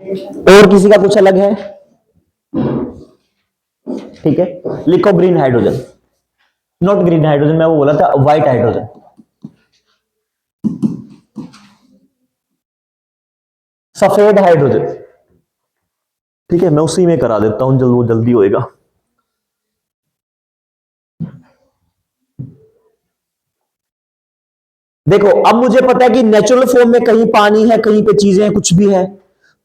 और किसी का कुछ अलग है? ठीक है, लिखो green hydrogen. Not green hydrogen, मैं वो बोला था व्हाइट हाइड्रोजन। सफेद हाइड्रोजन। ठीक है, मैं उसी में करा देता हूं, वो जल्दी होएगा। देखो, अब मुझे पता है कि नेचुरल फॉर्म में कहीं पानी है, कहीं पे चीजें हैं, कुछ भी है।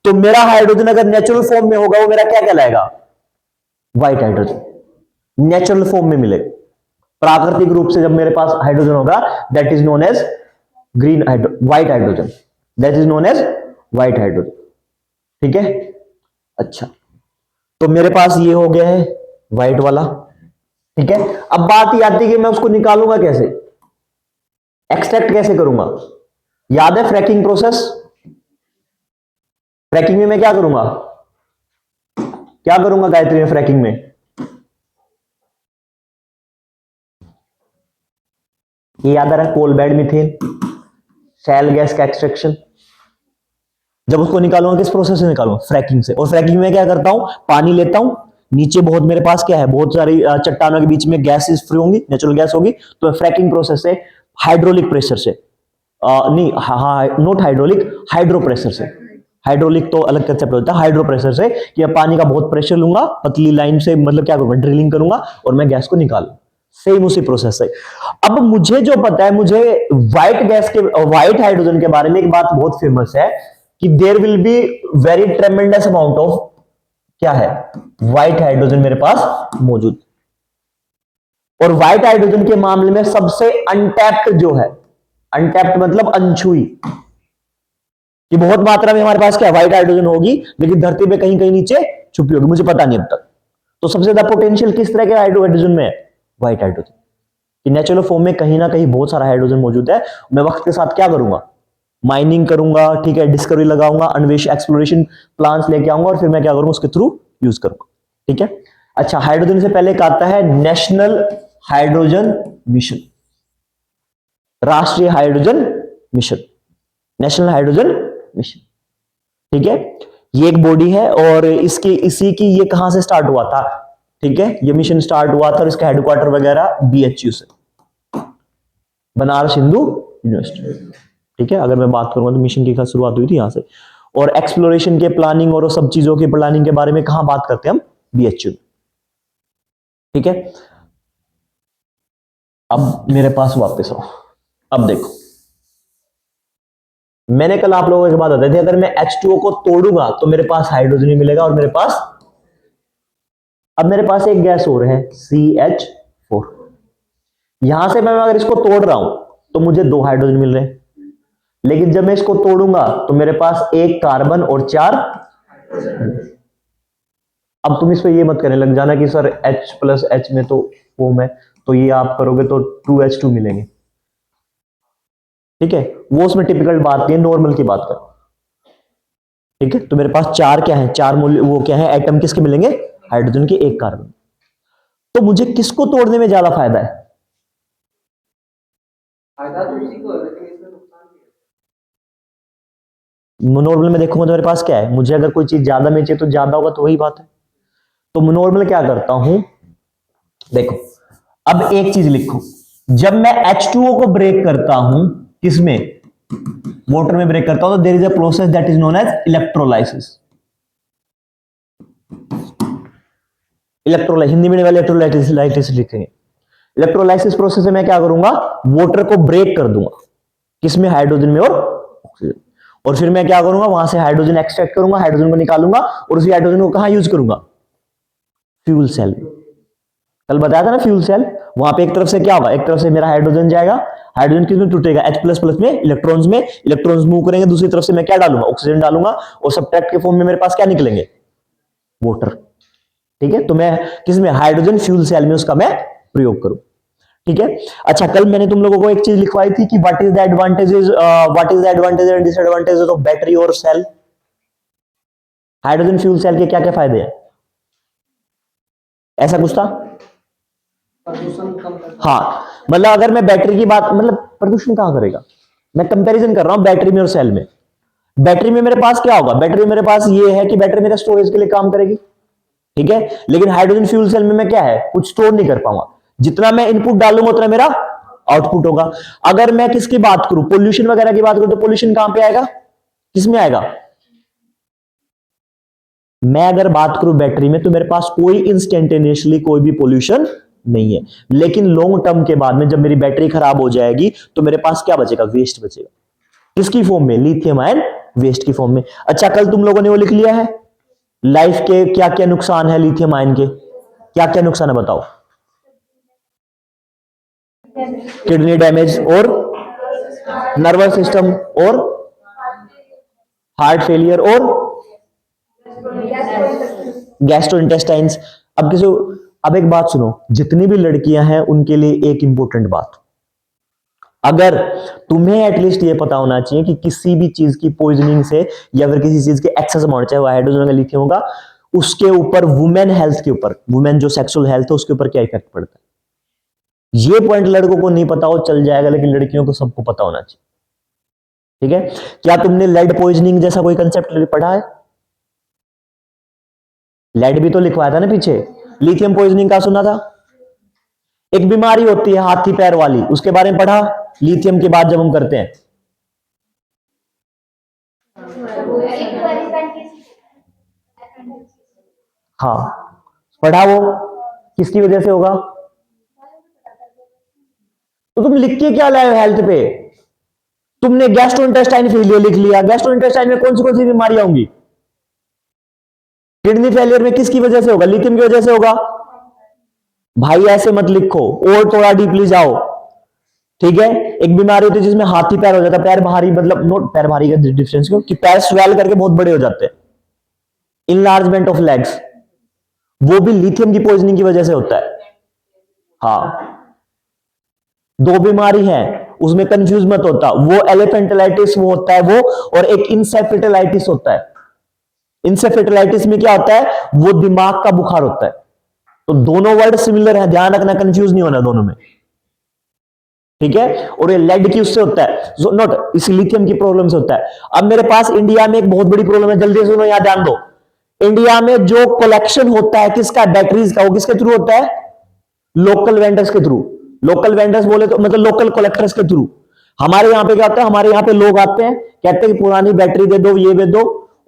तो मेरा हाइड्रोजन अगर नेचुरल फॉर्म में होगा वो मेरा क्या कहलाएगा? White hydrogen. नेचुरल फॉर्म में मिलेगा। प्राकृतिक रूप से जब मेरे पास हाइड्रोजन होगा, that is known as green hydro white hydrogen. That is known as white hydrogen. ठीक है, अच्छा, तो मेरे पास ये हो गया है व्हाइट वाला। ठीक है, अब बात ये आती है कि मैं उसको निकालूंगा कैसे, एक्सट्रैक्ट कैसे करूंगा? याद है फ्रैकिंग प्रोसेस? फ्रैकिंग में मैं क्या करूंगा, क्या करूंगा गायत्री में फ्रैकिंग में? ये याद आ रहा है, कोल बेड मीथेन, शैल गैस का एक्सट्रैक्शन। जब उसको निकालूंगा किस प्रोसेस से निकालूंगा? फ्रैकिंग से। और फ्रैकिंग में क्या करता हूं, पानी लेता हूं, नीचे बहुत मेरे पास क्या है, बहुत सारी चट्टानों के बीच में गैसेस फ्री होंगी, नेचुरल गैस होगी, तो फ्रैकिंग प्रोसेस से हाइड्रोलिक प्रेशर से नहीं, हाँ, नॉट हाइड्रोलिक, हाइड्रो प्रेशर से। हाइड्रोलिक तो अलग कंसेप्ट होता है, हाइड्रो प्रेशर से कि अब पानी का बहुत प्रेशर लूंगा, पतली लाइन से, मतलब क्या करूंगा, ड्रिलिंग करूंगा और मैं गैस को निकालूंगा। सेम उसी प्रोसेस से। अब मुझे जो पता है, मुझे व्हाइट गैस के, व्हाइट हाइड्रोजन के बारे में एक बात बहुत फेमस है कि there will be very tremendous amount of, क्या है, व्हाइट हाइड्रोजन मेरे पास मौजूद। और व्हाइट हाइड्रोजन के मामले में सबसे अनटैप्ड जो है, अनटैप्ड मतलब अनछुई, कि बहुत मात्रा में हमारे पास क्या व्हाइट हाइड्रोजन होगी, लेकिन धरती पे कहीं कहीं नीचे छुपी होगी, मुझे पता नहीं अब तक। तो सबसे ज्यादा पोटेंशियल किस तरह के हाइड्रोजन में है? White hydrogen. कि नेचुरल फॉर्म में कहीं ना कहीं बहुत सारा हाइड्रोजन मौजूद है। मैं वक्त के साथ क्या करूंगा, माइनिंग करूंगा, ठीक है, डिस्कवरी लगाऊंगा, अन्वेषण एक्सप्लोरेशन प्लान्स लेके आऊंगा और फिर मैं क्या करूंगा, उसके थ्रू यूज करूंगा। ठीक है, अच्छा, हाइड्रोजन से पहले एक आता है नेशनल हाइड्रोजन मिशन, राष्ट्रीय hydrogen mission, national hydrogen mission. ठीक है, ये एक बॉडी है और इसकी, इसी की, ये कहां से स्टार्ट हुआ था? ठीक है, ये मिशन स्टार्ट हुआ था और इसका हेडक्वार्टर वगैरह बीएचयू से, बनारस हिंदू यूनिवर्सिटी। ठीक है, अगर मैं बात करूंगा तो मिशन की शुरुआत हुई थी यहां से। और एक्सप्लोरेशन के प्लानिंग और सब चीजों की प्लानिंग के बारे में कहां बात करते हैं हम? बीएचयू। ठीक है, अब मेरे पास वापस आओ। अब देखो, मैंने कल आप लोगों को एक बात बताई थी, अगर मैं H2O को तोड़ूंगा तो मेरे पास हाइड्रोजन ही मिलेगा और मेरे पास, अब मेरे पास एक गैस और है CH4। यहां से मैं अगर इसको तोड़ रहा हूं तो मुझे 2 हाइड्रोजन मिल रहे हैं, लेकिन जब मैं इसको तोड़ूंगा तो मेरे पास 1 कार्बन और 4। अब तुम इस पे ये मत करने लग जाना कि सर H+H में तो फॉर्म है, तो ये आप करोगे तो 2H2 मिलेंगे। ठीक है, वो उसमें टिपिकल बात नहीं है, नॉर्मल की बात कर। ठीक है, तो मेरे पास 4 क्या है, 4 मूल्य, वो क्या है, एटम किसके मिलेंगे? हाइड्रोजन के, 1 कार्बन। तो मुझे किसको तोड़ने में ज्यादा फायदा है? फायदा तो उसी को है, लेकिन इसमें नुकसान भी है। नॉर्मल में देखूंगा तो मेरे पास क्या है, मुझे अगर कोई चीज ज्यादा में चाहिए तो ज्यादा होगा, तो वही बात है। तो नॉर्मल क्या करता हूं, देखो, अब एक चीज लिखो, जब मैं H2O को ब्रेक करता हूं, किसमें? वाटर में ब्रेक करता हूं, तो there is a process that is known as electrolysis. Electrolysis Hindi में वाले इलेक्ट्रोलाइसिस लिखेंगे। इलेक्ट्रोलाइसिस प्रोसेस में मैं क्या करूंगा, वाटर को ब्रेक कर दूंगा, किसमें? हाइड्रोजन में और ऑक्सीजन। और फिर मैं क्या करूंगा, वहां से हाइड्रोजन एक्सट्रैक्ट करूंगा, हाइड्रोजन को निकालूंगा और उसी हाइड्रोजन को कहां यूज करूंगा? फ्यूल सेल में। कल बताया था ना फ्यूल सेल, वहां पे एक तरफ से क्या होगा, एक तरफ से मेरा हाइड्रोजन जाएगा, हाइड्रोजन किसमें टूटेगा? H++ में, इलेक्ट्रॉन्स में, इलेक्ट्रॉन्स मूव करेंगे, दूसरी तरफ से मैं क्या डालूंगा? ऑक्सीजन डालूंगा और सब्ट्रैक्ट के फॉर्म में मेरे पास क्या निकलेंगे? वाटर। ठीक है, तो मैं किसमें? हाइड्रोजन फ्यूल सेल में उसका मैं प्रयोग करूं। ठीक है, अच्छा, कल मैंने तुम लोगों को एक चीज लिखवाई थी कि what is the advantages, what is the advantage and disadvantages of battery और सेल। हाइड्रोजन फ्यूल सेल के क्या क्या फायदे हैं, ऐसा कुछ था? प्रदूषण कम करता है। हाँ, मतलब अगर मैं बैटरी की बात, मतलब प्रदूषण कहां करेगा, मैं कंपैरिजन कर रहा हूं बैटरी में और सेल में। बैटरी में मेरे पास क्या होगा, बैटरी में मेरे पास ये है कि बैटरी मेरा स्टोरेज के लिए काम करेगी, ठीक है। लेकिन हाइड्रोजन फ्यूल सेल में मैं क्या है, कुछ स्टोर नहीं कर पाऊंगा, जितना मैं इनपुट डालूंगा उतना मेरा आउटपुट होगा। अगर मैं किसकी बात करूं, पोल्यूशन वगैरह की बात करूं, तो पोल्यूशन कहां पे आएगा, किसमें आएगा। मैं अगर बात करूं बैटरी में, तो मेरे पास कोई इंस्टेंटेनियसली कोई भी पोल्यूशन नहीं है, लेकिन लॉन्ग टर्म के बाद में जब मेरी बैटरी खराब हो जाएगी तो मेरे पास क्या बचेगा, वेस्ट बचेगा। किसकी फॉर्म में, लिथियम आयन वेस्ट की फॉर्म में। अच्छा, कल तुम लोगों ने वो लिख लिया है लाइफ के क्या क्या नुकसान है लिथियम आयन के, क्या क्या नुकसान है बताओ। किडनी डैमेज और नर्वस सिस्टम और हार्ट फेलियर और गैस्ट्रोइंटेस्टाइन्स। अब एक बात सुनो, जितनी भी लड़कियां हैं उनके लिए एक इंपॉर्टेंट बात, अगर तुम्हें एटलीस्ट ये पता होना चाहिए कि किसी भी चीज की पॉइजनिंग से या फिर किसी चीज के एक्सेस अमाउंट, चाहे वो हाइड्रोजन का लिथियम होगा, उसके ऊपर वुमेन हेल्थ के ऊपर, वुमेन जो सेक्सुअल हेल्थ है उसके ऊपर क्या इफेक्ट पड़ता है। ये पॉइंट लड़कों को नहीं पता हो चल जाएगा, लेकिन लड़कियों को सबको पता होना चाहिए, ठीक है। क्या तुमने लेड पॉइजनिंग जैसा कोई कंसेप्ट पढ़ा है, लेड भी तो लिखवाया था ना पीछे, लिथियम पॉइजनिंग का सुना था। एक बीमारी होती है हाथी पैर वाली, उसके बारे में पढ़ा लिथियम के बाद जब हम करते हैं। हाँ पढ़ा, वो किसकी वजह से होगा। तो तुम लिख के क्या लाए हो हेल्थ पे, तुमने गैस्ट्रोइंटेस्टाइन फेलियर लिख लिया, गैस्ट्रोइंटेस्टाइन में कौन सी बीमारियां होंगी। किडनी फेलियर में किसकी वजह से होगा, लिथियम की वजह से होगा। भाई ऐसे मत लिखो, और थोड़ा डीपली जाओ, ठीक है। एक बीमारी होती है जिसमें हाथी पैर हो जाता है, पैर भारी, मतलब नोट पैर भारी का डिफरेंस क्यों, कि पैर स्वेल करके बहुत बड़े हो जाते हैं, इनलार्जमेंट ऑफ लेग्स, वो भी लिथियम की पॉइजनिंग की वजह से होता है। हाँ, दो बीमारी है उसमें कंफ्यूज मत होता, वो एलिफेंटाइटिस वो होता है वो, और एक इंसेफेटाइटिस होता है। इंसेफेटाइटिस में क्या होता है, वो दिमाग का बुखार होता है। तो दोनों वर्ड सिमिलर है, ध्यान रखना, कंफ्यूज नहीं होना दोनों में, ठीक है। और ये लेड की उससे होता है, नोट इस लिथियम की प्रॉब्लम से होता है। अब मेरे पास इंडिया में एक बहुत बड़ी प्रॉब्लम है, जल्दी सुनो, यहां ध्यान दो। इंडिया में जो कलेक्शन होता है किसका, बैटरीज का, वो किसके थ्रू होता है, लोकल वेंडर्स के थ्रू। लोकल वेंडर्स बोले तो मतलब लोकल कलेक्टर्स के थ्रू। हमारे यहाँ पे क्या होता है, हमारे यहाँ पे लोग आते हैं, कहते हैं कि पुरानी बैटरी दे दो, ये दे दो,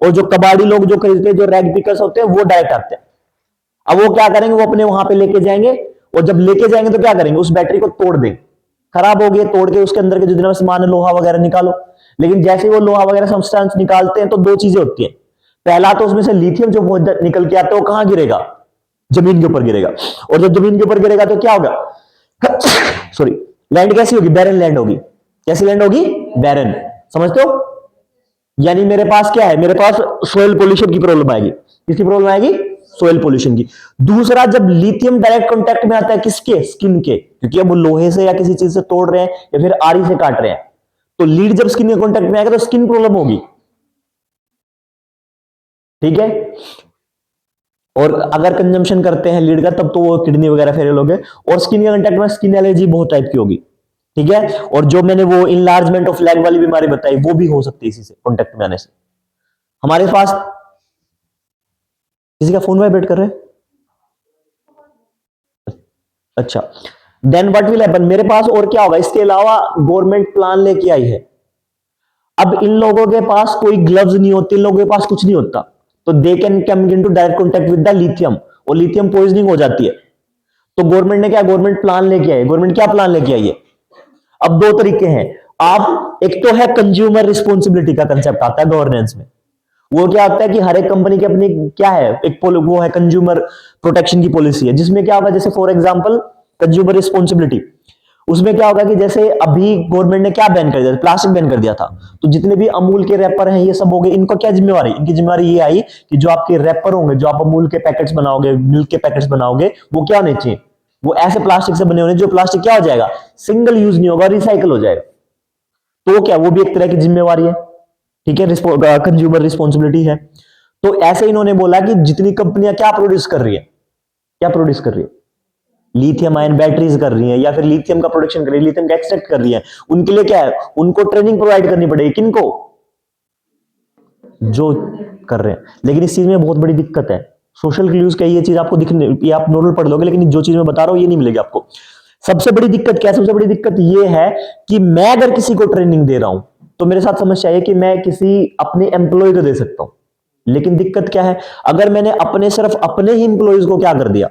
और जो कबाड़ी लोग जो खरीदते हैं, जो रैग पिकर्स होते हैं, वो डायरेक्ट आते हैं। अब वो क्या करेंगे, वो अपने वहां पे लेके जाएंगे, और जब लेके जाएंगे तो क्या करेंगे, उस बैटरी को तोड़ देंगे, खराब हो गई, तोड़ के उसके अंदर के जितना सामान है, लोहा वगैरह निकालो। लेकिन जैसे वो लोहा वगैरह सब्सटेंस निकालते हैं तो दो चीजें होती है, पहला तो उसमें से लिथियम जो निकल के आता है वो कहां गिरेगा, जमीन के ऊपर गिरेगा, और जब जमीन के ऊपर गिरेगा तो क्या होगा सॉरी, लैंड कैसी होगी, बैरन लैंड होगी। कैसी लैंड होगी, बैरन, समझते हो। यानी मेरे पास क्या है, मेरे पास सोयल पोल्यूशन की प्रॉब्लम आएगी। किसकी प्रॉब्लम आएगी, सोयल पोल्यूशन की। दूसरा, जब लिथियम डायरेक्ट कांटेक्ट में आता है किसके, स्किन के, क्योंकि अब वो लोहे से या किसी चीज से तोड़ रहे हैं या फिर आरी से काट रहे हैं, तो लीड जब स्किन के कांटेक्ट में आएगा तो स्किन प्रॉब्लम होगी, ठीक है। और अगर कंजम्पशन करते हैं लीड का तब तो वो किडनी वगैरह फेल हो गए, और स्किन के कांटेक्ट में स्किन एलर्जी बहुत टाइप की होगी, ठीक है। और जो मैंने वो इनलार्जमेंट ऑफ लेग वाली बीमारी बताई वो भी हो सकती है इसी से कांटेक्ट में आने से। हमारे पास किसी का फोन वाइब्रेट कर रहे हैं, अच्छा। देन व्हाट विल हैपन, मेरे पास और क्या होगा, इसके अलावा गवर्नमेंट प्लान लेके आई है। अब इन लोगों के पास कोई ग्लव्स नहीं होते, इन लोगों के पास कुछ नहीं होता, तो they can come into direct contact with the lithium, और लिथियम पॉइजनिंग हो जाती है। तो गवर्नमेंट ने क्या, गवर्नमेंट प्लान लेके आई, गवर्नमेंट क्या प्लान लेके आई है। अब दो तरीके हैं, आप एक तो है कंज्यूमर रिस्पॉन्सिबिलिटी का कंसेप्ट आता है गवर्नेंस में। वो क्या होता है कि हर एक कंपनी की अपनी क्या है, एक वो है कंज्यूमर प्रोटेक्शन की पॉलिसी है, जिसमें क्या होगा, जैसे फॉर एग्जांपल कंज्यूमर रिस्पॉन्सिबिलिटी, उसमें क्या होगा कि जैसे अभी गवर्नमेंट ने क्या बैन कर दिया, प्लास्टिक बैन कर दिया था, तो जितने भी अमूल के रैपर हैं ये सब हो गए, इनको क्या जिम्मेवारी, इनकी जिम्मेवारी ये आई कि जो आपके रैपर होंगे, जो आप अमूल के पैकेट्स बनाओगे, मिल्क के पैकेट्स बनाओगे, वो क्या होने चाहिए, वो ऐसे प्लास्टिक से बने होने जो प्लास्टिक क्या हो जाएगा, सिंगल यूज नहीं होगा, रिसाइकल हो जाएगा। तो क्या, वो भी एक तरह की जिम्मेवारी है, ठीक है, कंज्यूमर रिस्पॉन्सिबिलिटी है। तो ऐसे इन्होंने बोला कि जितनी कंपनियां क्या प्रोड्यूस कर रही है, क्या प्रोड्यूस कर रही है, लिथियम आयन बैटरीज कर रही है, या फिर लिथियम का प्रोडक्शन कर रही है, लिथियम का एक्सट्रैक्ट कर रही है, उनके लिए क्या है, उनको ट्रेनिंग प्रोवाइड करनी पड़ेगी, किनको, जो कर रहे हैं। लेकिन इस चीज में बहुत बड़ी दिक्कत है, सोशल क्लूज का ये चीज आपको दिखने, ये आप नॉर्मल पढ़ लोगे, लेकिन जो चीज मैं बता रहा हूं ये नहीं मिलेगी आपको। सबसे बड़ी दिक्कत क्या है? सबसे बड़ी दिक्कत ये है कि मैं अगर किसी को ट्रेनिंग दे रहा हूं तो मेरे साथ समस्या है कि मैं किसी अपने एम्प्लॉय को दे सकता हूं, लेकिन दिक्कत क्या है, अगर मैंने अपने सिर्फ अपने ही एम्प्लॉयज को क्या कर दिया,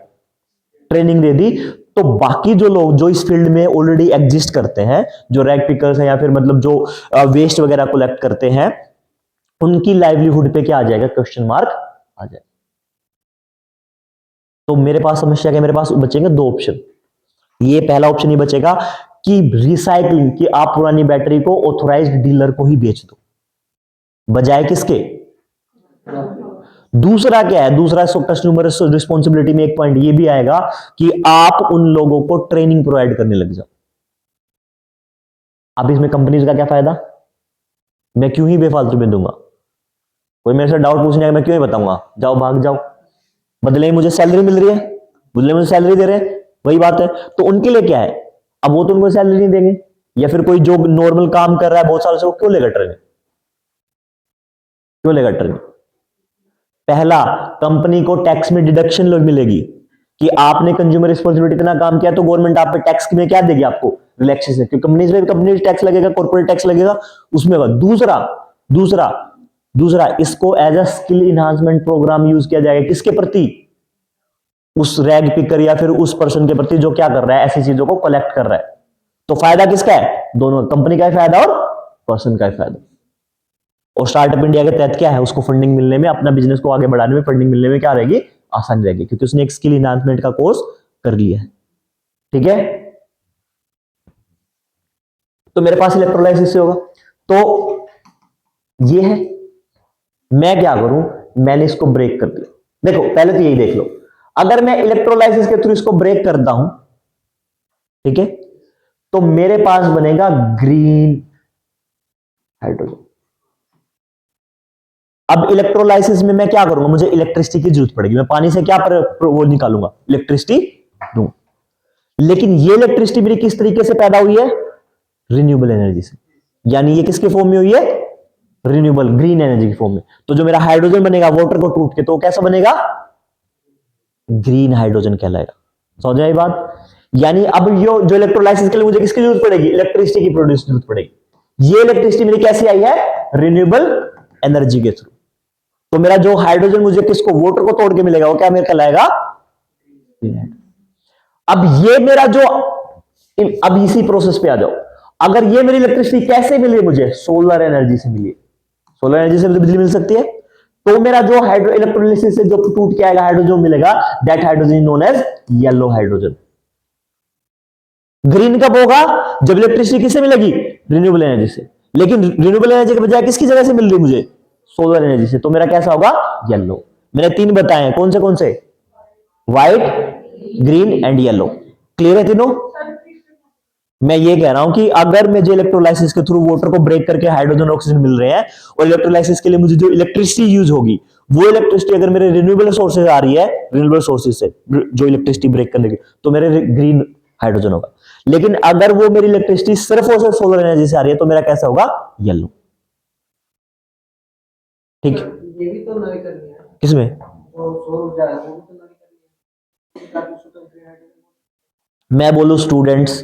ट्रेनिंग दे दी, तो बाकी जो लोग जो इस फील्ड में ऑलरेडी एग्जिस्ट करते हैं, जो रैग पिकर्स हैं या फिर मतलब जो वेस्ट वगैरह कलेक्ट करते हैं, उनकी लाइवलीहुड पे क्या आ जाएगा, क्वेश्चन मार्क आ जाएगा। तो मेरे पास समस्या क्या, मेरे पास बचेंगे दो ऑप्शन। ये पहला ऑप्शन ये बचेगा कि रिसाइकलिंग, कि आप पुरानी बैटरी को ऑथोराइज्ड डीलर को ही बेच दो, बजाय किसके। दूसरा क्या है, दूसरा कस्टमर रिस्पॉन्सिबिलिटी में एक पॉइंट ये भी आएगा कि आप उन लोगों को ट्रेनिंग प्रोवाइड करने लग जाओ। अब इसमें कंपनीज का क्या फायदा, मैं क्यों ही बेफालतू में दूंगा, कोई मेरे से डाउट पूछने मैं क्यों ही बताऊंगा, जाओ भाग जाओ, बदले में मुझे सैलरी मिल रही है, बदले में मुझे सैलरी दे रहे हैं, वही बात है। तो उनके लिए क्या है, अब वो तो उनको सैलरी नहीं देंगे, या फिर कोई जो नॉर्मल काम कर रहा है बहुत सालों से, वो क्यों लेगा ट्रेनिंग, क्यों लेगा ट्रेनिंग। पहला, कंपनी को टैक्स में डिडक्शन मिलेगी कि आपने कंज्यूमर रिस्पॉन्सिबिलिटी इतना काम किया तो गवर्नमेंट आप पे टैक्स में क्या देगी, आपको रिलैक्सेशन, क्योंकि कंपनी टैक्स लगेगा, कॉर्पोरेट टैक्स लगेगा उसमें। दूसरा दूसरा दूसरा इसको as a skill enhancement programme use किया जाएगा, किसके प्रति, उस रैग पिकर या फिर उस पर्सन के प्रति जो क्या कर रहा है, ऐसी चीजों को कलेक्ट कर रहा है। तो फायदा किसका है, दोनों, कंपनी का ही फायदा और पर्सन का ही फायदा। और स्टार्टअप इंडिया के तहत क्या है, उसको फंडिंग मिलने में, अपना बिजनेस को आगे बढ़ाने में फंडिंग मिलने में क्या रहेगी, आसानी रहेगी, क्योंकि उसने एक स्किल इन्हांसमेंट का कोर्स कर लिया है। ठीक है, तो मेरे पास इलेक्ट्रोलाइसिस से होगा, तो ये है, मैं क्या करूं, मैंने इसको ब्रेक कर दिया। देखो पहले तो यही देख लो, अगर मैं इलेक्ट्रोलाइसिस के थ्रू इसको ब्रेक करता हूं, ठीक है, तो मेरे पास बनेगा ग्रीन हाइड्रोजन। अब इलेक्ट्रोलाइसिस में मैं क्या करूंगा, मुझे इलेक्ट्रिसिटी की जरूरत पड़ेगी, मैं पानी से क्या वो निकालूंगा, इलेक्ट्रिसिटी दूं। लेकिन ये इलेक्ट्रिसिटी मेरी किस तरीके से पैदा हुई है, रिन्यूएबल एनर्जी से, यानी ये किसके फॉर्म में हुई है, रिन्यूएबल ग्रीन एनर्जी के फॉर्म में। तो जो मेरा हाइड्रोजन बनेगा वाटर को टूट के, तो कैसा बनेगा, ग्रीन हाइड्रोजन कहलाएगा। समझ आई बात। यानी अब जो इलेक्ट्रोलाइसिस के लिए मुझे किसकी जरूरत पड़ेगी, इलेक्ट्रिसिटी की प्रोड्यूस जरूरत पड़ेगी। ये इलेक्ट्रिसिटी मेरी कैसी आई है, रिन्यूएबल एनर्जी के थ्रू। तो मेरा जो हाइड्रोजन मुझे किसको, वाटर को तोड़ के मिलेगा, वो क्या मेरे कहलाएगा। अब ये मेरा जो, अब इसी प्रोसेस पे आ जाओ, अगर ये मेरी इलेक्ट्रिसिटी कैसे मिली मुझे, सोलर एनर्जी से मिली, सोलर एनर्जी से बिजली मिल सकती है। तो मेरा जो हाइड्रो इलेक्ट्रोलिसिस से जो टूट के आएगा हाइड्रोजन मिलेगा, that hydrogen known as yellow hydrogen. Green कब होगा, जब इलेक्ट्रिसिटी किससे मिलेगी, रिन्यूएबल एनर्जी से। लेकिन रिन्यूएबल एनर्जी के बजाय किसकी जगह से मिल रही मुझे, सोलर एनर्जी से, तो मेरा कैसा होगा, येलो। मैंने तीन बताए हैं, कौन से, white, green and yellow. Clear है तीनों। मैं ये कह रहा हूं कि अगर मुझे इलेक्ट्रोलाइसिस के थ्रू वाटर को ब्रेक करके हाइड्रोजन ऑक्सीजन मिल रहे हैं, और इलेक्ट्रोलाइसिस के लिए मुझे जो इलेक्ट्रिसिटी यूज होगी, वो इलेक्ट्रिसिटी अगर मेरे रिन्यूएबल सोर्सेज आ रही है, रिन्यूएबल सोर्सेज से जो इलेक्ट्रिसिटी ब्रेक करने की, तो मेरे ग्रीन हाइड्रोजन होगा। लेकिन अगर वो मेरी इलेक्ट्रिसिटी सिर्फ और सिर्फ सोलर एनर्जी से आ रही है, तो मेरा कैसा होगा, येलो। ठीक, ये भी तो नवी करनी है, किसमें, मैं बोलूं स्टूडेंट्स,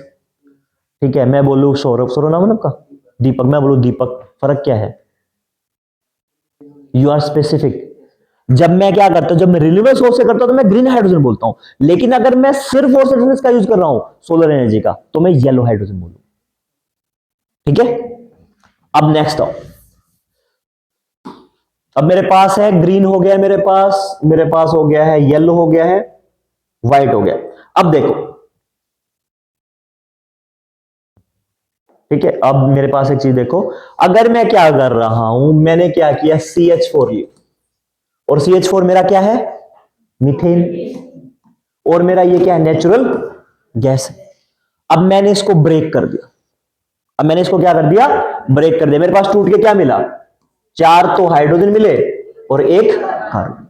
ठीक है, मैं बोलूं सौरभ, सौरभ नाम है ना आपका, दीपक, मैं बोलूं दीपक, फर्क क्या है, यू आर स्पेसिफिक। जब मैं क्या करता हूं, जब मैं रिन्यूएबल सोर्स से करता हूं तो मैं ग्रीन हाइड्रोजन बोलता हूं, लेकिन अगर मैं सिर्फ और सिर्फ इसका यूज कर रहा हूं, सोलर एनर्जी का, तो मैं येलो हाइड्रोजन बोलूं। ठीक है, अब नेक्स्ट आओ, अब मेरे पास है ग्रीन हो गया, मेरे पास हो गया है येलो, हो गया है व्हाइट, हो गया। अब देखो, ठीक है, अब मेरे पास एक चीज देखो, अगर मैं क्या कर रहा हूं, मैंने क्या किया, CH4 लिया, और CH4 मेरा क्या है, मीथेन, और मेरा ये क्या है, नेचुरल गैस है। अब मैंने इसको ब्रेक कर दिया, अब मैंने इसको क्या कर दिया, ब्रेक कर दिया। मेरे पास टूट के क्या मिला, चार तो हाइड्रोजन मिले और एक कार्बन।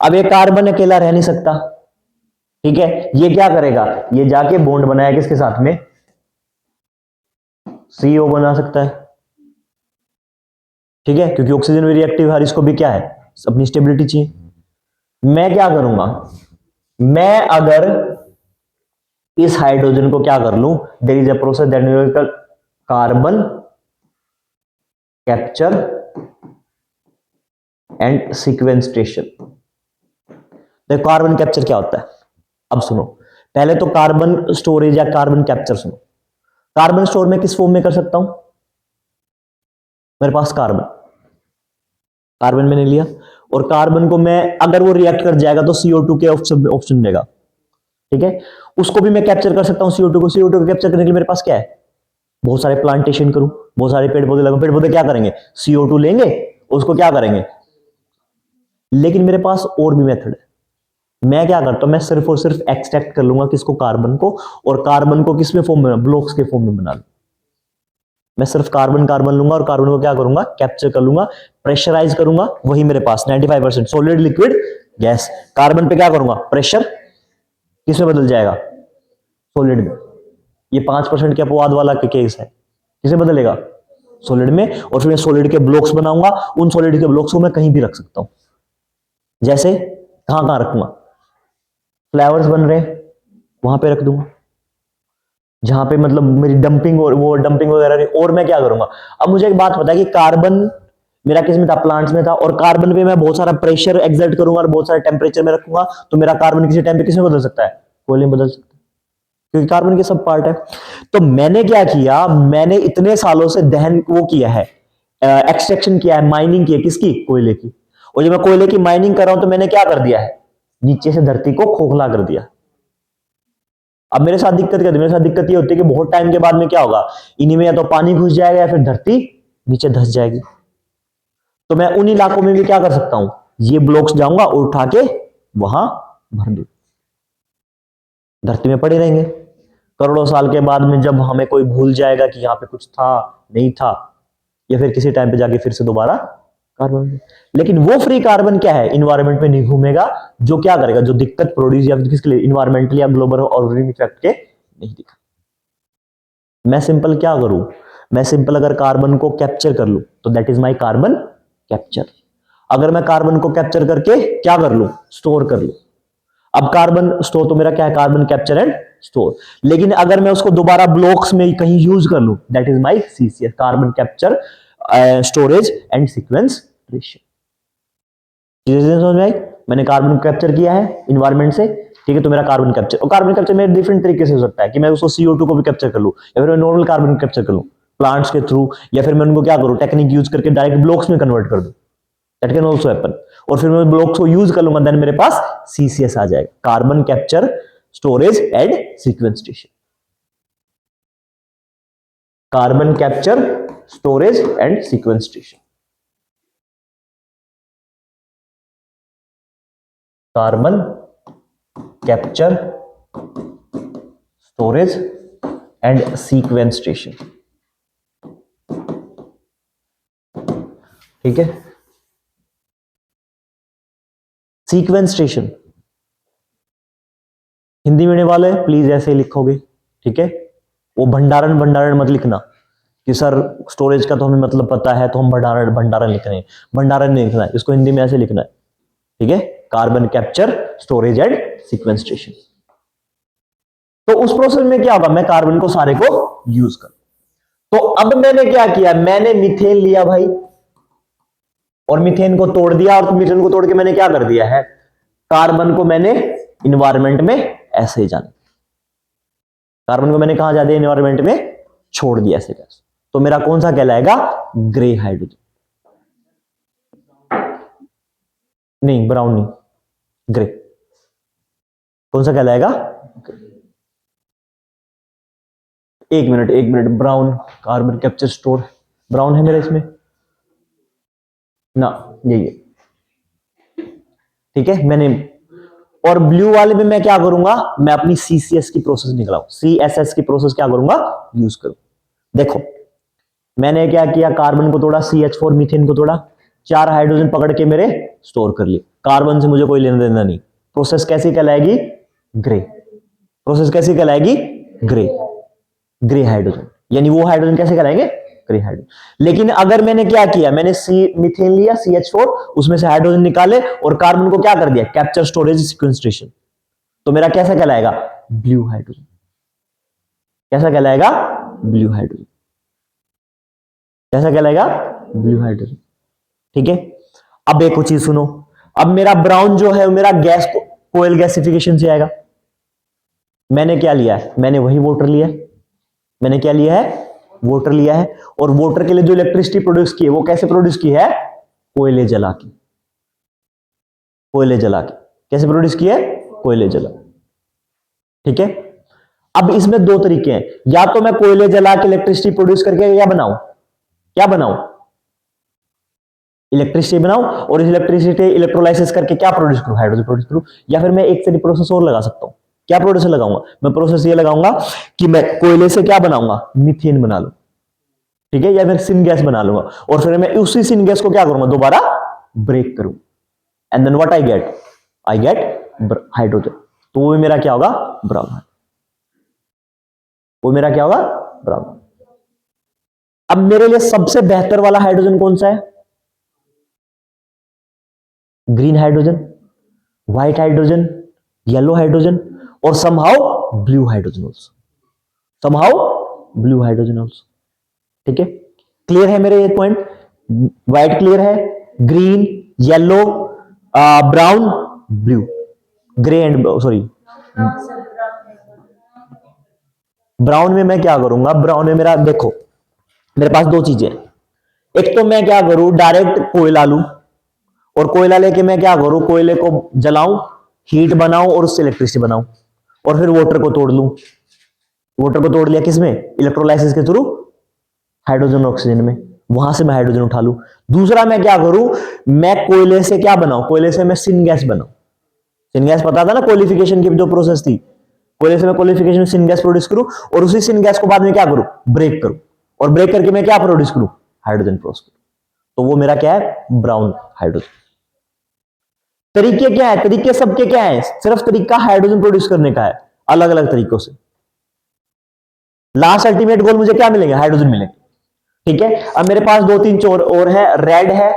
अब एक कार्बन अकेला रह नहीं सकता, ठीक है, ये क्या करेगा, ये जाके बॉन्ड बनाया किसके साथ में, CO बना सकता है। ठीक है, क्योंकि ऑक्सीजन भी रिएक्टिव है, इसको भी क्या है, अपनी स्टेबिलिटी चाहिए। मैं क्या करूंगा, मैं अगर इस हाइड्रोजन को क्या कर लूं, there is a process that is carbon capture and sequestration. देखो कार्बन कैप्चर क्या होता है, अब सुनो, पहले तो कार्बन स्टोरेज या कार्बन कैप्चर सुनो। कार्बन स्टोर में किस फॉर्म में कर सकता हूं, मेरे पास कार्बन, कार्बन मैंने लिया, और कार्बन को मैं अगर वो रिएक्ट कर जाएगा तो CO2 के ऑप्शन देगा, ठीक है, उसको भी मैं कैप्चर कर सकता हूं CO2 को। CO2 को कैप्चर करने के लिए मेरे पास क्या है, बहुत सारे प्लांटेशन करूं, बहुत सारे पेड़ पौधे लगाऊं, पेड़ पौधे क्या करेंगे, CO2 लेंगे, उसको क्या करेंगे। लेकिन मेरे पास और भी मेथड है, मैं क्या करता हूं, मैं सिर्फ और सिर्फ एक्सट्रैक्ट कर लूंगा किसको, कार्बन को, और कार्बन को किस में फॉर्म में, ब्लॉक्स के फॉर्म में बना लूं। मैं सिर्फ कार्बन कार्बन लूंगा और कार्बन को क्या करूंगा, कैप्चर कर लूंगा, प्रेशराइज करूंगा, वही मेरे पास 95% सॉलिड लिक्विड गैस। कार्बन पे क्या करूंगा, प्रेशर किस में बदल जाएगा, सॉलिड में। ये 5% के अपवाद वाला केस है, किसे बदलेगा, सॉलिड में। और फिर मैं सॉलिड के ब्लॉक्स बनाऊंगा, उन सॉलिड के ब्लॉक्स को मैं कहीं भी रख सकता हूं, जैसे कहां कहां रखूंगा, फ्लावर्स बन रहे वहां पे रख दूंगा, जहां पे मतलब मेरी डंपिंग और वो डंपिंग वगैरह। और मैं क्या करूंगा, अब मुझे एक बात पता है कि कार्बन मेरा किस में था, प्लांट्स में था, और कार्बन पे मैं बहुत सारा प्रेशर एक्सर्ट करूंगा और बहुत सारे टेम्परेचर में रखूंगा, तो मेरा कार्बन किसी टाइम पे किस में बदल सकता है, कोयले में बदल सकता है, क्योंकि कार्बन के सब पार्ट है। तो मैंने क्या किया, मैंने इतने सालों से दहन वो किया है, एक्सट्रैक्शन किया है, माइनिंग की है, किसकी, कोयले की। और जब मैं कोयले की माइनिंग कर रहा हूं तो मैंने क्या कर दिया है, नीचे से धरती को खोखला कर दिया। अब मेरे साथ दिक्कत क्या थी, मेरे साथ दिक्कत ये होती है कि बहुत टाइम के बाद में क्या होगा, इन्हीं में या तो पानी घुस जाएगा या फिर धरती नीचे धंस जाएगी। तो मैं उन इलाकों में भी क्या कर सकता हूं, ये ब्लॉक्स जाऊंगा और उठा के वहां भर दूं, धरती में पड़े रहेंगे। करोड़ों साल के बाद में जब हमें कोई भूल जाएगा कि यहां पे कुछ था नहीं था, या फिर किसी टाइम पे जाके फिर से दोबारा कार्बन। लेकिन वो फ्री कार्बन क्या है, इन्वायरमेंट में नहीं घूमेगा, जो क्या करेगा, जो दिक्कत प्रोड्यूस या किसके लिए, इन्वायरमेंटल या ग्लोबल वार्मिंग इफेक्ट के नहीं दिखा। मैं सिंपल क्या करूं, मैं सिंपल अगर कार्बन को कैप्चर कर लूं तो that is my carbon capture. अगर मैं कार्बन को कैप्चर करके क्या कर लूं, स्टोर कर लूं। अब कार्बन स्टोर तो मेरा क्या है, कार्बन कैप्चर एंड स्टोर। लेकिन अगर मैं उसको दोबारा ब्लॉक्स में कहीं यूज कर लूं, that is my CCS, carbon capture storage and sequestration. समझ में आई, मैंने कार्बन कैप्चर किया है इन्वायरमेंट से, ठीक है, तो मेरा कार्बन कैप्चर, और कार्बन कैप्चर मेरे डिफरेंट तरीके से हो सकता है कि मैं उसको CO2 को भी कैप्चर कर लूं, या फिर मैं नॉर्मल कार्बन कैप्चर कर लूं प्लांट्स के थ्रू, या फिर मैं उनको क्या करूं, टेक्निक यूज करके डायरेक्ट ब्लॉक्स में कन्वर्ट कर दूं, दैट कैन आल्सो हैपन। और फिर मैं ब्लॉक्स को यूज कर लूंगा, देन मेरे पास CCS आ जाएगा, carbon capture storage and sequestration. Carbon capture storage and sequestration, carbon capture storage and sequestration, ठीक है। सीक्वेंस्ट्रेशन हिंदी मीडियम वाले प्लीज ऐसे लिखोगे, ठीक है, वो भंडारण भंडारण मत लिखना कि सर स्टोरेज का तो हमें मतलब पता है तो हम भंडारण भंडारण लिख रहे हैं, भंडारण नहीं लिखना है, इसको हिंदी में ऐसे लिखना है, ठीक है, कार्बन कैप्चर स्टोरेज एंड सीक्वेंस्ट्रेशन। तो उस प्रोसेस में क्या होगा, मैं कार्बन को सारे को यूज कर, तो अब मैंने क्या किया, मैंने मीथेन लिया भाई, और मीथेन को तोड़ दिया, और मीथेन को तोड़ के मैंने क्या कर दिया है, कार्बन को मैंने इन्वायरमेंट में ऐसे ही जाने, कार्बन को मैंने कहां जा दिया, इन्वायरमेंट में छोड़ दिया ऐसे गैस। तो मेरा कौन सा कहलाएगा, ग्रे हाइड्रोजन, नहीं ब्राउन नहीं, ग्रे। कौन सा कहलाएगा, एक minute, brown carbon capture store, brown है मेरा इसमें ना, यही है, ठीक है। मैंने और ब्लू वाले में मैं क्या करूंगा, मैं अपनी CCS की प्रोसेस निकलाऊं, CSS की प्रोसेस क्या करूंगा, यूज करूं। देखो मैंने क्या किया, कार्बन को तोड़ा, CH4 मीथेन को तोड़ा, 4 हाइड्रोजन पकड़ के मेरे स्टोर कर लिए, कार्बन से मुझे कोई लेना देना नहीं। प्रोसेस कैसी कहलाएगी, ग्रे। प्रोसेस कैसी कहलाएगी, ग्रे, ग्रे हाइड्रोजन, यानी वो हाइड्रोजन कैसे कहलाएंगे, 3 हाइड्रोजन। लेकिन अगर मैंने क्या किया, मैंने मीथेन लिया CH4, उसमें से हाइड्रोजन निकाले और कार्बन को क्या कर दिया, कैप्चर स्टोरेज सिक्वेस्ट्रेशन, तो मेरा कैसा कहलाएगा, ब्लू हाइड्रोजन। कैसा कहलाएगा, ब्लू हाइड्रोजन। कैसा कहलाएगा, ब्लू हाइड्रोजन। ठीक है। अब एक और चीज सुनो, अब मेरा ब्राउन जो है मेरा गैस कोयल गैसिफिकेशन से आएगा। मैंने क्या लिया है, मैंने वही वाटर लिया है। मैंने क्या लिया है, वाटर लिया है। और वाटर के लिए जो इलेक्ट्रिसिटी प्रोड्यूस की है वो कैसे प्रोड्यूस की है, कोयले जला के। कोयले जला के कैसे प्रोड्यूस की है, कोयले जला। ठीक है। अब इसमें दो तरीके हैं, या तो मैं कोयले जला के इलेक्ट्रिसिटी प्रोड्यूस करके क्या बनाऊं, क्या बनाऊं, इलेक्ट्रिसिटी बनाऊं, और इस इलेक्ट्रिसिटी इलेक्ट्रोलाइसिस करके क्या प्रोड्यूस करूं, हाइड्रोजन प्रोड्यूस करूं। या फिर मैं एक से प्रोसेस और लगा सकता हूं। क्या प्रोसेस लगाऊंगा, मैं प्रोसेस ये लगाऊंगा कि मैं कोयले से क्या बनाऊंगा, मीथेन बना लूं। ठीक है। या फिर सिन गैस बना लूंगा, और फिर मैं उसी सिन गैस को क्या करूंगा, दोबारा ब्रेक करूं, and then what I get hydrogen. तो वो मेरा क्या होगा, ब्राउन। वो मेरा क्या होगा, ब्राउन। अब मेरे लिए सबसे बेहतर वाला हाइड्रोजन कौन सा है, green hydrogen, white hydrogen, yellow hydrogen, और somehow blue hydrogen also, somehow blue hydrogen also. ठीक है। क्लियर है मेरे ये पॉइंट, व्हाइट क्लियर है, green, yellow, brown, blue, grey and sorry brown में मैं क्या करूंगा, ब्राउन में मेरा देखो मेरे पास दो चीजें, एक तो मैं क्या करूं, डायरेक्ट कोयला लूं, और कोयला लेके मैं क्या करूं, कोयले को जलाऊं, हीट बनाऊं और उससे इलेक्ट्रिसिटी बनाऊं, और फिर वाटर को तोड़ लूं। वाटर को तोड़ लिया किसमें, इलेक्ट्रोलाइसिस के थ्रू, हाइड्रोजन ऑक्सीजन में, वहां से मैं हाइड्रोजन उठा लूं। दूसरा मैं क्या करूं, मैं कोयले से क्या बनाऊं, कोयले से मैं सिन गैस बनाऊं। सिन गैस पता था ना, क्वालिफिकेशन की जो प्रोसेस थी, कोयले से मैं क्वालिफिकेशन सिन गैस प्रोड्यूस करूं, और उसी सिन गैस को बाद में क्या करूं, ब्रेक करूं, और ब्रेक करके मैं क्या प्रोड्यूस करूं, हाइड्रोजन प्रोड्यूस करूं। तो वो मेरा क्या है, ब्राउन हाइड्रोजन। तरीके क्या है, तरीके सबके क्या है, सिर्फ तरीका हाइड्रोजन प्रोड्यूस करने का है, अलग अलग तरीकों से। लास्ट अल्टीमेट गोल मुझे क्या मिलेंगे, हाइड्रोजन मिलेंगे। ठीक है। अब मेरे पास दो तीन चोर और है, रेड है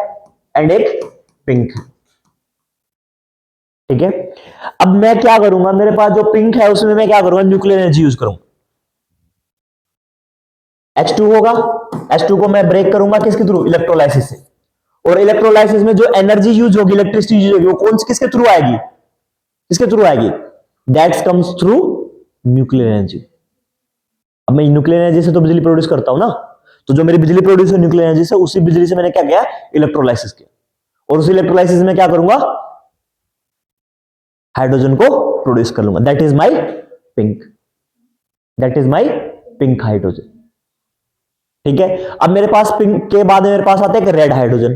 एंड एक पिंक है। ठीक है। अब मैं क्या करूंगा, मेरे पास जो पिंक है उसमें मैं क्या करूंगा, न्यूक्लियर एनर्जी यूज करूंगा। H2 होगा, H2 को मैं ब्रेक करूंगा किसके थ्रू, इलेक्ट्रोलाइसिस से। और इलेक्ट्रोलाइसिस में जो एनर्जी यूज होगी, इलेक्ट्रिसिटी यूज होगी, वो कौन सी किसके थ्रू आएगी, किसके थ्रू आएगी, that comes through nuclear energy. अब मैं न्यूक्लियर एनर्जी से तो बिजली प्रोड्यूस करता हूं ना, तो जो मेरी बिजली प्रोड्यूस है न्यूक्लियर एनर्जी से, उसी बिजली से मैंने क्या किया, इलेक्ट्रोलाइसिस किया, और उसी इलेक्ट्रोलाइसिस में क्या करूंगा, हाइड्रोजन को प्रोड्यूस कर लूंगा। That is my pink, that is my pink hydrogen. ठीक है। अब मेरे पास पिंक के बाद मेरे पास आता है रेड हाइड्रोजन।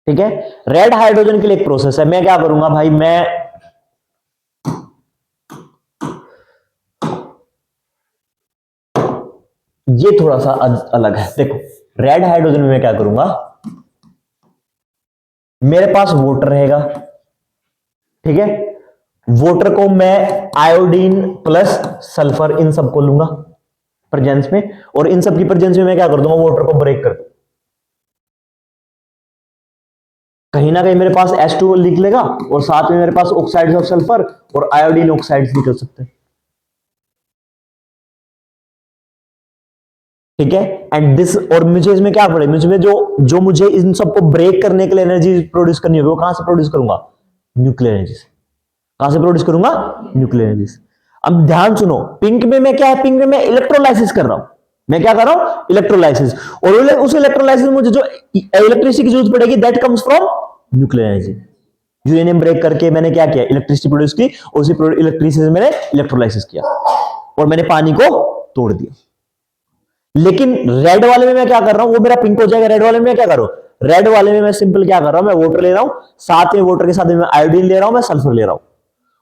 ठीक है। रेड हाइड्रोजन के लिए एक प्रोसेस है, मैं क्या करूंगा भाई, मैं ये थोड़ा सा अलग है। देखो रेड हाइड्रोजन में मैं क्या करूंगा, मेरे पास वाटर रहेगा। ठीक है। वाटर को मैं आयोडीन प्लस सल्फर इन सबको लूंगा प्रेजेंस में, और इन सब की प्रेजेंस में मैं क्या कर दूंगा, वाटर को ब्रेक कर दूंगा। कहीं ना कहीं मेरे पास H2 लिख लेगा, और साथ में मेरे पास ऑक्साइड्स ऑफ सल्फर और आयोडीन ऑक्साइड्स निकल सकते हैं। ठीक है। एंड दिस, और मुझे इसमें क्या पड़े, मुझे जो मुझे इन सबको ब्रेक करने के लिए एनर्जी प्रोड्यूस करनी होगी, वो कहां से प्रोड्यूस करूंगा, न्यूक्लियर एनर्जी से। कहां से प्रोड्यूस करूंगा, न्यूक्लियर एनर्जी से। अब ध्यान सुनो, पिंक में मैं क्या है, पिंक में मैं इलेक्ट्रोलाइसिस कर रहा हूं। मैं क्या कर रहा हूं, इलेक्ट्रोलाइसिस, और उस इलेक्ट्रोलाइसिस में मुझे जो इलेक्ट्रिसिटी की जरूरत पड़ेगी, that comes from nuclear energy. Uranium break करके मैंने क्या किया, इलेक्ट्रिसिटी प्रोड्यूस की, और उसी इलेक्ट्रिसिटी से मैंने इलेक्ट्रोलाइसिस किया, और मैंने पानी को तोड़ दिया। लेकिन रेड वाले में मैं क्या कर रहा हूं, वो मेरा पिंक हो जाएगा। रेड वाले में मैं क्या कर रहा हूं, रेड वाले में मैं सिंपल क्या कर रहा हूं, मैं वाटर ले रहा हूं, साथ में वाटर के साथ में मैं आयोडीन ले रहा हूं, मैं सल्फर ले रहा हूं,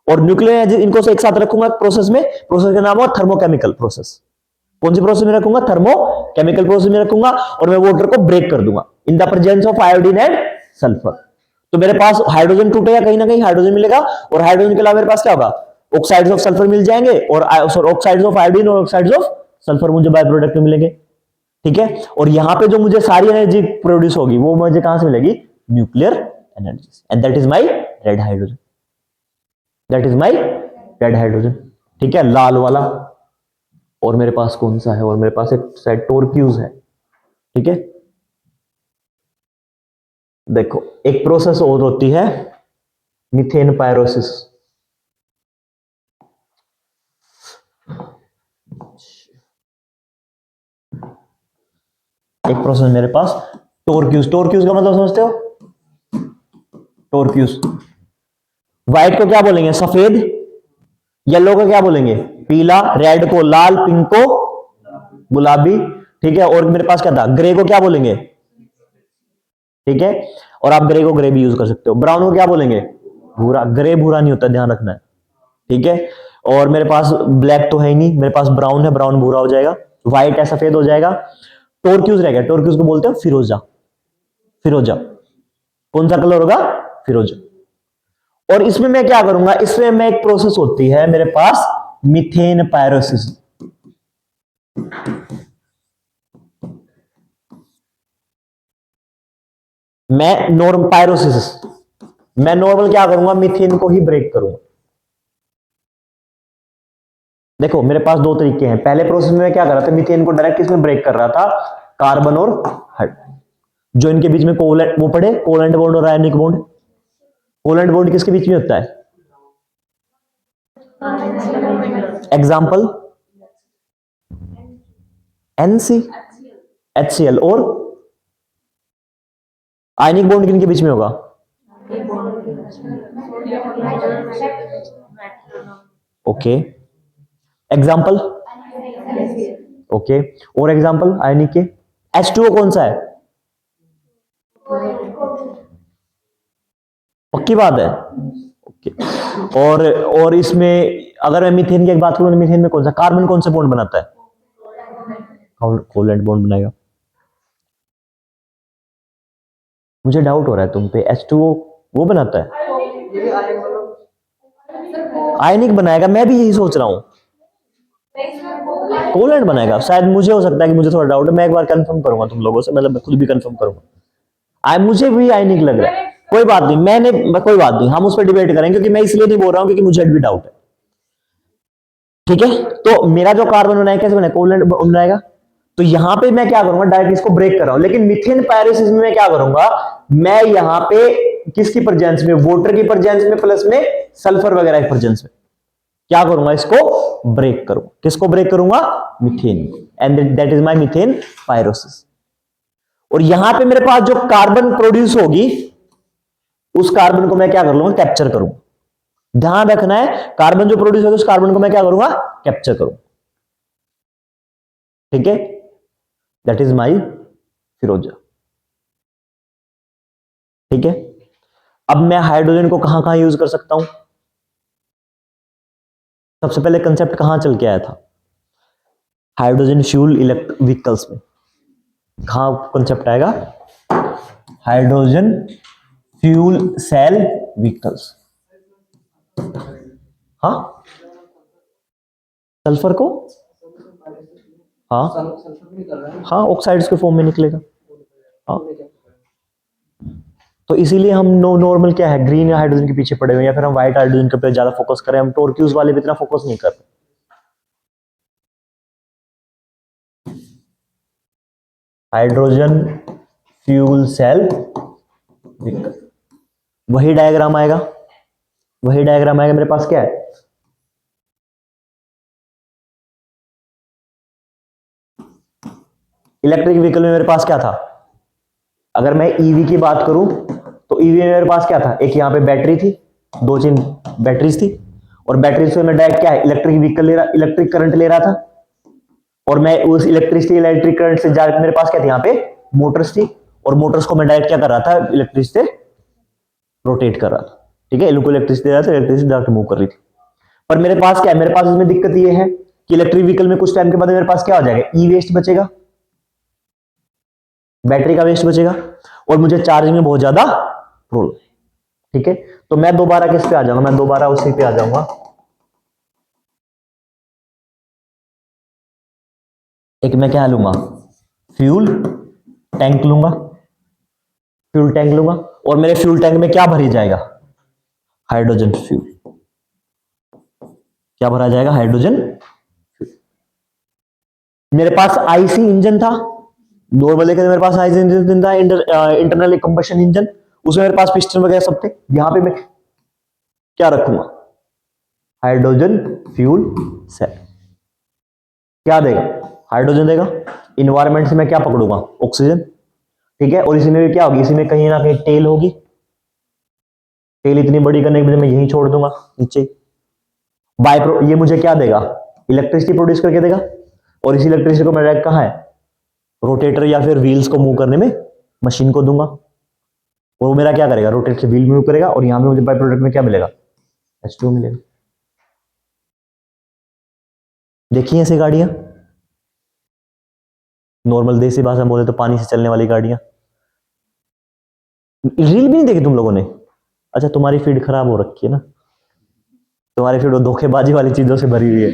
और न्यूक्लियर एनर्जी इनको से एक साथ रखूंगा प्रोसेस में। प्रोसेस का नाम है थर्मोकेमिकल प्रोसेस। कौन सी प्रोसेस में रखूंगा, थर्मोकेमिकल प्रोसेस में रखूंगा, और मैं वाटर को ब्रेक कर दूंगा in the presence of iodine and sulphur. तो मेरे पास हाइड्रोजन टूटेगा, कहीं ना कहीं हाइड्रोजन मिलेगा, और हाइड्रोजन के अलावा मेरे पास क्या होगा, ऑक्साइड्स ऑफ सल्फर मिल जाएंगे, और ऑक्साइड्स ऑफ आयोडीन और ऑक्साइड्स ऑफ सल्फर मुझे बाय प्रोडक्ट में मिलेंगे। ठीक है, और यहां पे जो मुझे सारी एनर्जी प्रोड्यूस होगी वो मुझे कहां से मिलेगी, nuclear energy, and that is my red hydrogen, that is my red hydrogen. ठीक है, लाल वाला। और मेरे पास कौन सा है, और मेरे पास एक शायद टोरक्यूज है। ठीक है, देखो एक प्रोसेस और होती है मीथेन पायरोसिस। एक प्रोसेस मेरे पास टोरक्यूज, टोरक्यूज का मतलब समझते हो, टोरक्यूज। व्हाइट को क्या बोलेंगे, सफेद। येलो को क्या बोलेंगे, पीला। रेड को लाल, पिंक को गुलाबी। ठीक है, और मेरे पास क्या था, ग्रे को क्या बोलेंगे। ठीक है, और आप ग्रे को ग्रे भी यूज कर सकते हो। ब्राउन को क्या बोलेंगे, भूरा। ग्रे भूरा नहीं होता, ध्यान रखना है। ठीक है, और मेरे पास ब्लैक तो है ही नहीं, मेरे पास ब्राउन है, ब्राउन भूरा हो जाएगा। व्हाइट है, सफेद हो जाएगा। टोरक्यूज रह गया, टोरक्यूज को बोलते हैं फिरोजा। फिरोजा कौन सा कलर होगा, फिरोजा। और इसमें मैं क्या करूंगा, इसमें मैं एक प्रोसेस होती है मेरे पास मीथेन पायरोसिस। मैं नॉर्मल पायरोसिस, मैं नॉर्मल क्या करूंगा, मीथेन को ही ब्रेक करूंगा। देखो मेरे पास दो तरीके हैं। पहले प्रोसेस में मैं क्या कर रहा था, मीथेन को डायरेक्ट इसमें ब्रेक कर रहा था, कार्बन और हाइड्रोजन जो इनके बीच में कोवलेंट, वो पढ़े कोवलेंट बॉन्ड और आयनिक बॉन्ड। कोवलेंट बॉन्ड किसके बीच में होता है, एग्जाम्पल एनसी, HCl। और आयनिक बॉन्ड किनके बीच में होगा, ओके। Example, okay. और एग्जाम्पल आयनिक के, H2O कौन सा है, पक्की बात है, ओके। और इसमें अगर मैं मीथेन की एक बात करूं, तो मीथेन में कौन सा कार्बन कौन सा बॉन्ड बनाता है, कोवलेंट बॉन्ड बनाएगा। मुझे डाउट हो रहा है तुम पे, H2O वो बनाता है, आयनिक बनाएगा, मैं भी यही सोच रहा हूं, कोवलेंट बनाएगा शायद। मुझे हो सकता है कि मुझे थोड़ा डाउट है, मैं एक बार कंफर्म करूंगा तुम लोगों से, मतलब मैं खुद भी कंफर्म करूंगा। मुझे भी आयनिक लग रहा है, कोई बात नहीं, कोई बात नहीं, हम उस पर डिबेट करेंगे, क्योंकि मैं इसलिए नहीं बोल रहा हूं क्योंकि मुझे भी डाउट है। ठीक है, तो मेरा जो कार्बन बनाएगा कैसे बनाएगा, कोवलेंट बनाएगा। तो यहां पे मैं क्या करूंगा, डायरेक्ट इसको ब्रेक कर रहा हूं। लेकिन मीथेन पायरोसिस में मैं क्या करूंगा, मैं यहां पे किसकी प्रेजेंस में, वाटर की प्रेजेंस में, प्लस में सल्फर वगैरह की प्रेजेंस में क्या करूंगा, इसको ब्रेक करूंगा। किसको ब्रेक करूंगा, methane. And that is my methane pyrosis. और यहां पे मेरे पास जो कार्बन प्रोड्यूस होगी, उस कार्बन को मैं क्या कर लूंगा, कैप्चर करूंगा। ध्यान रखना है, कार्बन जो प्रोड्यूस होगा उस कार्बन को मैं क्या करूंगा, कैप्चर करूंगा। ठीक है, दैट इज माई फिरोजा। ठीक है, अब मैं हाइड्रोजन को कहां कहां यूज कर सकता हूं। सबसे पहले कंसेप्ट कहां चल के आया था, हाइड्रोजन फ्यूल इलेक्ट्रिक व्हीकल्स में। कहां कंसेप्ट आएगा, हाइड्रोजन फ्यूल सेल व्हीकल्स। हाँ, सल्फर को, हाँ हाँ, ऑक्साइड्स के फॉर्म में निकलेगा। हाँ, तो इसीलिए हम नॉर्मल क्या है, ग्रीन हाइड्रोजन के पीछे पड़े हुए हैं, या फिर हम व्हाइट हाइड्रोजन के पे ज्यादा फोकस करें। हम टोरक्यूज वाले पे इतना फोकस नहीं कर रहे। हाइड्रोजन फ्यूल सेल व्हीकल, वही डायग्राम आएगा, वही डायग्राम आएगा। मेरे पास क्या है, इलेक्ट्रिक व्हीकल में मेरे पास क्या था, अगर मैं ईवी की बात करूं तो ईवी में मेरे पास क्या था, एक यहां पे बैटरी थी, दो तीन बैटरीज थी, और बैटरी से मैं डायरेक्ट क्या है, इलेक्ट्रिक व्हीकल ले रहा, इलेक्ट्रिक करंट ले रहा था। और मैं उस इलेक्ट्रिसिटी इलेक्ट्रिक करंट से डायरेक्ट मेरे पास क्या थी, यहाँ पे मोटर्स थी, और मोटर्स को मैं डायरेक्ट क्या कर रहा था, इलेक्ट्रिसिटी से रोटेट कर रहा था। ठीक है, इनको इलेक्ट्रिसिटी दे रहा था, इलेक्ट्रिसिटी डायरेक्ट मूव कर रही थी। पर मेरे पास क्या है, मेरे पास इसमें दिक्कत ये है कि इलेक्ट्रिक व्हीकल में कुछ टाइम के बाद मेरे पास क्या हो जाएगा, ई वेस्ट बचेगा, बैटरी का वेस्ट बचेगा, और मुझे चार्जिंग में बहुत ज्यादा प्रॉब्लम। ठीक है, तो मैं दोबारा किस पे आ जाऊंगा, मैं दोबारा उसी पे आ जाऊंगा। एक मैं क्या लूंगा, फ्यूल टैंक लूंगा, फ्यूल टैंक लूंगा, और मेरे फ्यूल टैंक में क्या भरी जाएगा? Hydrogen fuel. क्या भरा जाएगा? हाइड्रोजन। मेरे पास आईसी इंजन था, नॉर्मल लेकर मेरे पास आईसी इंजन था, इंटरनल कंबशन इंजन, उसमें मेरे पास पिस्टन वगैरह सब थे। यहां पे मैं क्या रखूंगा? Hydrogen fuel cell. क्या देगा? हाइड्रोजन देगा। इन्वायरमेंट से मैं क्या पकड़ूंगा? ऑक्सीजन। ठीक है, और इसी में भी क्या होगी? इसी में कहीं ना कहीं टेल होगी। टेल इतनी बड़ी करने के बजाय मैं यहीं छोड़ दूंगा नीचे। ये मुझे क्या देगा? इलेक्ट्रिसिटी प्रोड्यूस करके देगा, और इसी इलेक्ट्रिसिटी को मैं डायरेक्ट कहाँ है? रोटेटर या फिर व्हील्स को मूव करने में मशीन को दूंगा, और वो मेरा क्या करेगा? रोटेट से व्हील मूव करेगा, और यहां पे मुझे बाय प्रोडक्ट में क्या मिलेगा? H2 मिलेगा। देखिए ऐसी गाड़ियां, नॉर्मल देसी भाषा में बोले तो पानी से चलने वाली गाड़ियां। रील भी नहीं देखी तुम लोगों ने? अच्छा, तुम्हारी फीड खराब हो रखी है ना, तुम्हारी फीड धोखेबाजी वाली चीजों से भरी हुई है,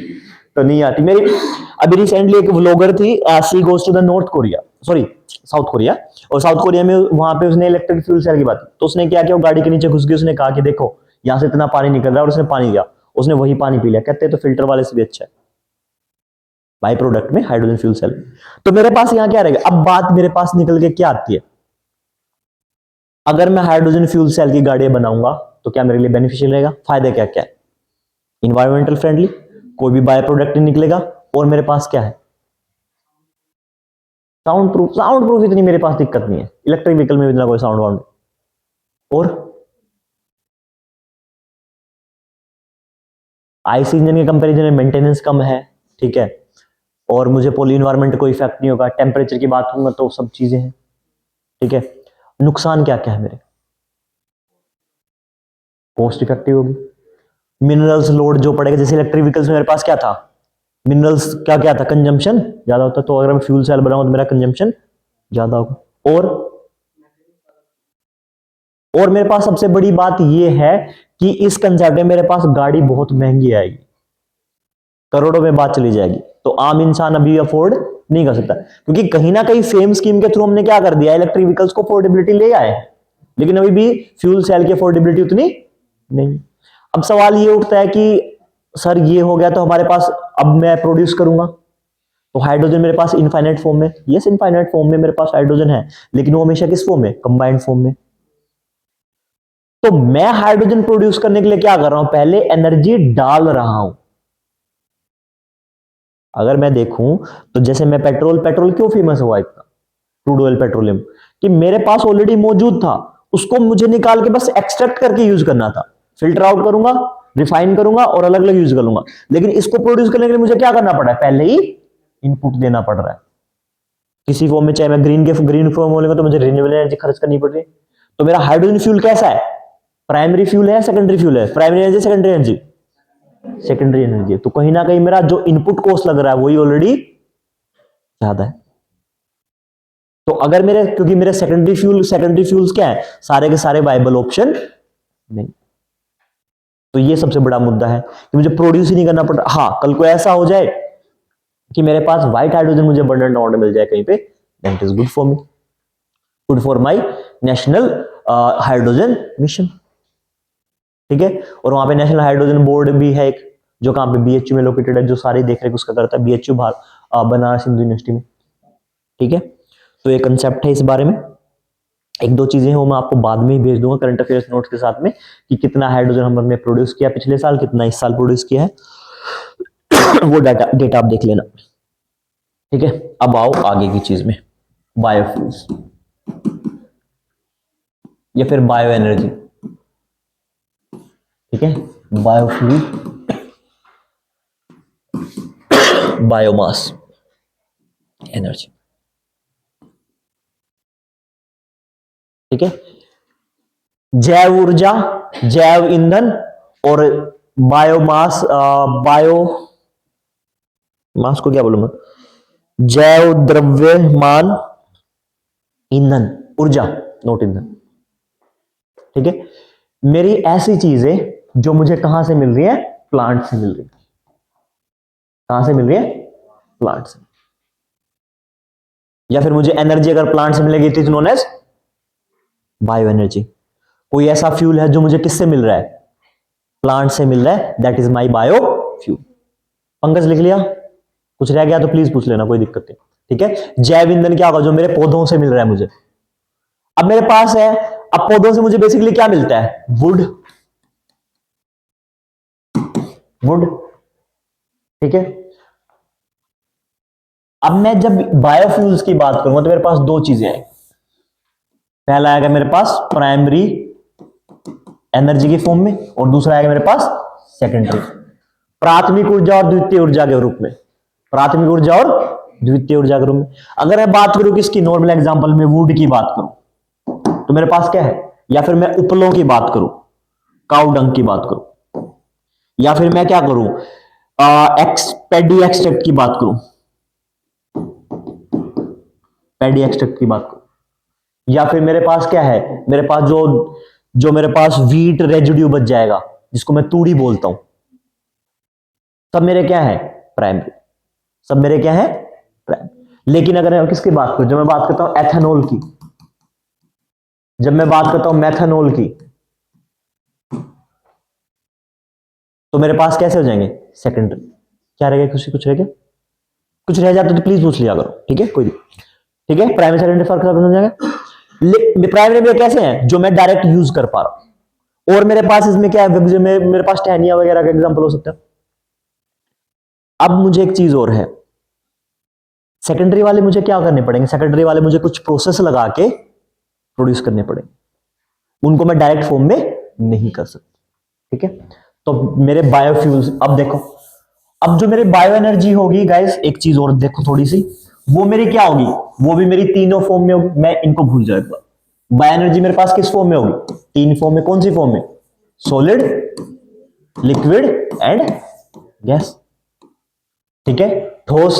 तो नहीं आती मेरी। अभी रिसेंटली एक व्लॉगर थी, she goes to the North Korea, sorry South Korea, और साउथ कोरिया में वहां पे उसने इलेक्ट्रिक फ्यूल सेल की बात, तो उसने क्या किया? वो गाड़ी के नीचे घुस गई, उसने कहा कि देखो यहां से इतना पानी निकल रहा है, और उसने पानी दिया, उसने वही पानी पी लिया। कहते हैं तो फिल्टर वाले से भी अच्छा है बाई प्रोडक्ट में हाइड्रोजन फ्यूल सेल। तो मेरे पास यहां क्या रहेगा? अब बात मेरे पास निकल के क्या आती है? अगर मैं हाइड्रोजन फ्यूल सेल की गाड़ियां बनाऊंगा तो क्या मेरे लिए बेनिफिशियल रहेगा? फायदे क्या क्या है? इन्वायरमेंटल फ्रेंडली, कोई भी बाय प्रोडक्ट नहीं निकलेगा, और मेरे पास क्या है? Sound proof. साउंड प्रूफ इतनी मेरे पास दिक्कत नहीं है, इलेक्ट्रिक व्हीकल में इतना कोई साउंड वाउंड। और आईसी इंजन के कंपैरिजन में मेंटेनेंस कम है, ठीक है, और मुझे पोली इन्वायरमेंट को इफेक्ट नहीं होगा। टेम्परेचर की बात करूंगा तो सब चीजें हैं, ठीक है। नुकसान क्या क्या है मेरे? कॉस्ट इफेक्टिव होगी, मिनरल्स लोड जो पड़ेगा, जैसे इलेक्ट्रिक व्हीकल्स में मेरे पास क्या था? मिनरल्स क्या क्या था? कंजम्पशन ज्यादा होता है, तो अगर मैं फ्यूल सेल बनाऊं तो मेरा कंजम्पशन ज्यादा होगा। और मेरे पास सबसे बड़ी बात यह है कि इस कंसेप्ट में मेरे पास गाड़ी बहुत महंगी आएगी, करोड़ों में बात चली जाएगी, तो आम इंसान अभी अफोर्ड नहीं कर सकता, क्योंकि कहीं ना कहीं फेम स्कीम के थ्रू हमने क्या कर दिया? इलेक्ट्रिक व्हीकल्स को अफोर्डेबिलिटी ले आए, लेकिन अभी भी फ्यूल सेल की अफोर्डेबिलिटी उतनी नहीं। अब सवाल ये उठता है कि सर ये हो गया तो हमारे पास, अब मैं प्रोड्यूस करूंगा तो हाइड्रोजन मेरे पास इनफाइनाइट फॉर्म में, यस इनफाइनाइट फॉर्म में मेरे पास हाइड्रोजन है, लेकिन वो हमेशा किस फॉर्म में? कंबाइंड फॉर्म में। तो मैं हाइड्रोजन प्रोड्यूस करने के लिए क्या कर रहा हूं? पहले एनर्जी डाल रहा हूं। अगर मैं देखूं तो जैसे मैं पेट्रोल, पेट्रोल क्यों फेमस हुआ इतना, क्रूड ऑयल पेट्रोलियम, कि मेरे पास ऑलरेडी मौजूद था, उसको मुझे निकाल के बस एक्सट्रैक्ट करके यूज करना था, फिल्टर आउट करूंगा, रिफाइन करूंगा, और अलग अलग यूज करूंगा। लेकिन इसको प्रोड्यूस करने के लिए मुझे क्या करना पड़ा है? पहले ही इनपुट देना पड़ रहा है किसी फॉर्म में, चाहे मैं ग्रीन फॉर्म बोलेगा तो मुझे रिन्यूएबल एनर्जी खर्च करनी पड़ रही है। तो मेरा हाइड्रोजन फ्यूल कैसा है? प्राइमरी फ्यूल है, सेकेंडरी फ्यूल है? Primary energy, secondary energy, secondary energy. तो कहीं ना कहीं मेरा जो इनपुट कॉस्ट लग रहा है वही ऑलरेडी ज्यादा है। तो अगर मेरे, क्योंकि मेरे सेकेंडरी फ्यूल्स क्या है? सारे के सारे वाइबल ऑप्शन नहीं। तो ये सबसे बड़ा मुद्दा है कि मुझे प्रोड्यूस ही नहीं करना पड़ रहा। हाँ, कल को ऐसा हो जाए कि मेरे पास व्हाइट हाइड्रोजन मुझे अबंडेंट अमाउंट में मिल जाए कहीं पे, that is good for me, good for my national hydrogen mission, ठीक है। और वहां पे नेशनल हाइड्रोजन बोर्ड भी है एक, जो कहां पे? बीएचयू में लोकेटेड है, जो सारी देखरेख उसका करता है, बीएचयू बनारस हिंदू यूनिवर्सिटी में, ठीक है। तो ये कंसेप्ट है इस बारे में। एक दो चीजें हैं वो मैं आपको बाद में ही भेज दूंगा करंट अफेयर्स नोट्स के साथ में, कि कितना हाइड्रोजन हमने प्रोड्यूस किया पिछले साल, कितना इस साल प्रोड्यूस किया है वो डेटा आप देख लेना, ठीक है। अब आओ आगे की चीज में, बायोफ्यूल्स या फिर बायो एनर्जी, ठीक है। बायोफ्यूल, बायोमास एनर्जी, ठीक है। जैव ऊर्जा, जैव ईंधन, और बायोमास, बायो मास को क्या बोलूंगा? जैव द्रव्यमान ईंधन, ऊर्जा, नोट ईंधन, ठीक है। मेरी ऐसी चीजें जो मुझे कहां से मिल रही है? प्लांट से मिल रही है। कहां से मिल रही है? प्लांट से। या फिर मुझे एनर्जी अगर प्लांट से मिलेगी तो is known as bio energy. कोई ऐसा फ्यूल है जो मुझे किससे मिल रहा है, प्लांट से मिल रहा है, that is my bio fuel. Pankaj लिख लिया? कुछ रह गया तो प्लीज पूछ लेना, कोई दिक्कत नहीं, ठीक है। जैव ईंधन क्या होगा, जो मेरे पौधों से मिल रहा है मुझे। अब मेरे पास है, अब पौधों से मुझे बेसिकली क्या मिलता है, वुड, वुड, ठीक है। अब मैं जब बायोफ्यूल्स की बात करूंगा तो मेरे पास दो चीजें हैं। पहला आएगा मेरे पास प्राइमरी एनर्जी के फॉर्म में, और दूसरा आएगा मेरे पास सेकेंडरी, प्राथमिक ऊर्जा और द्वितीय ऊर्जा के रूप में। प्राथमिक ऊर्जा और द्वितीय ऊर्जा के रूप में। अगर मैं बात करूं किसकी, नॉर्मल एग्जांपल में वुड की बात करूं तो मेरे पास क्या है, या फिर मैं उपलों की बात करूं, काउ डंग की बात करूं, या फिर मैं क्या करूं, पैडी एक्सट्रैक्ट की बात करूं, पैडी एक्सट्रैक्ट की बात करूं, या फिर मेरे पास क्या है, मेरे पास जो जो मेरे पास व्हीट रेजिड्यू बच जाएगा जिसको मैं तूड़ी बोलता हूं, सब मेरे क्या है, प्राइमरी, सब मेरे क्या है, प्राइमरी। लेकिन अगर मैं किसकी बात करूं, जब मैं बात करता हूं एथेनॉल की, जब मैं बात करता हूं मेथनॉल की, तो मेरे पास कैसे हो जाएंगे, सेकेंडरी। क्या रह गया, कुछ रह गया, कुछ रह जाता तो प्लीज पूछ लिया करो, ठीक है, कोई, ठीक है। प्राइमरी सेकेंडरी फर्क समझ जाएगा। प्राइमरी में कैसे हैं, जो मैं डायरेक्ट यूज कर पा रहा हूं, और मेरे पास इसमें क्या है, मेरे पास टहनिया वगैरह का एग्जांपल हो सकता है। अब मुझे एक चीज और है, सेकेंडरी वाले मुझे क्या करने पड़ेंगे, सेकेंडरी वाले मुझे कुछ प्रोसेस लगा के प्रोड्यूस करने पड़ेंगे, उनको मैं डायरेक्ट फॉर्म में नहीं कर सकता, ठीक है। तो मेरे बायोफ्यूल्स, अब देखो, अब जो मेरी बायो एनर्जी होगी गाइस, एक चीज और देखो थोड़ी सी, वो मेरी क्या होगी, वो भी मेरी तीनों फॉर्म में होगी। मैं इनको भूल जाऊं एक बार, बायो एनर्जी मेरे पास किस फॉर्म में होगी, तीन फॉर्म में। कौन सी फॉर्म में, सॉलिड, लिक्विड एंड गैस, ठीक है। ठोस,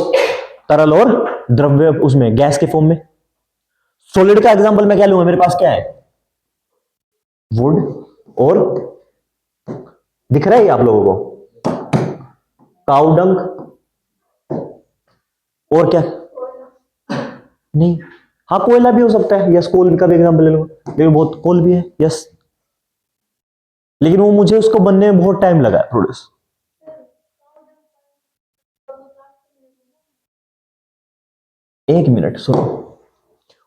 तरल और द्रव्य, उसमें गैस के फॉर्म में। सॉलिड का एग्जांपल मैं क्या लूंगा, मेरे पास क्या है, वुड, और दिख रहा है आप लोगों को, काउडंग, और क्या, नहीं, हाँ कोयला भी हो सकता है, यस, कोल का भी एग्जांपल ले लो, लेकिन बहुत कोल भी है, यस, लेकिन वो मुझे उसको बनने में बहुत टाइम लगा प्रोड्यूस। एक मिनट सुनो,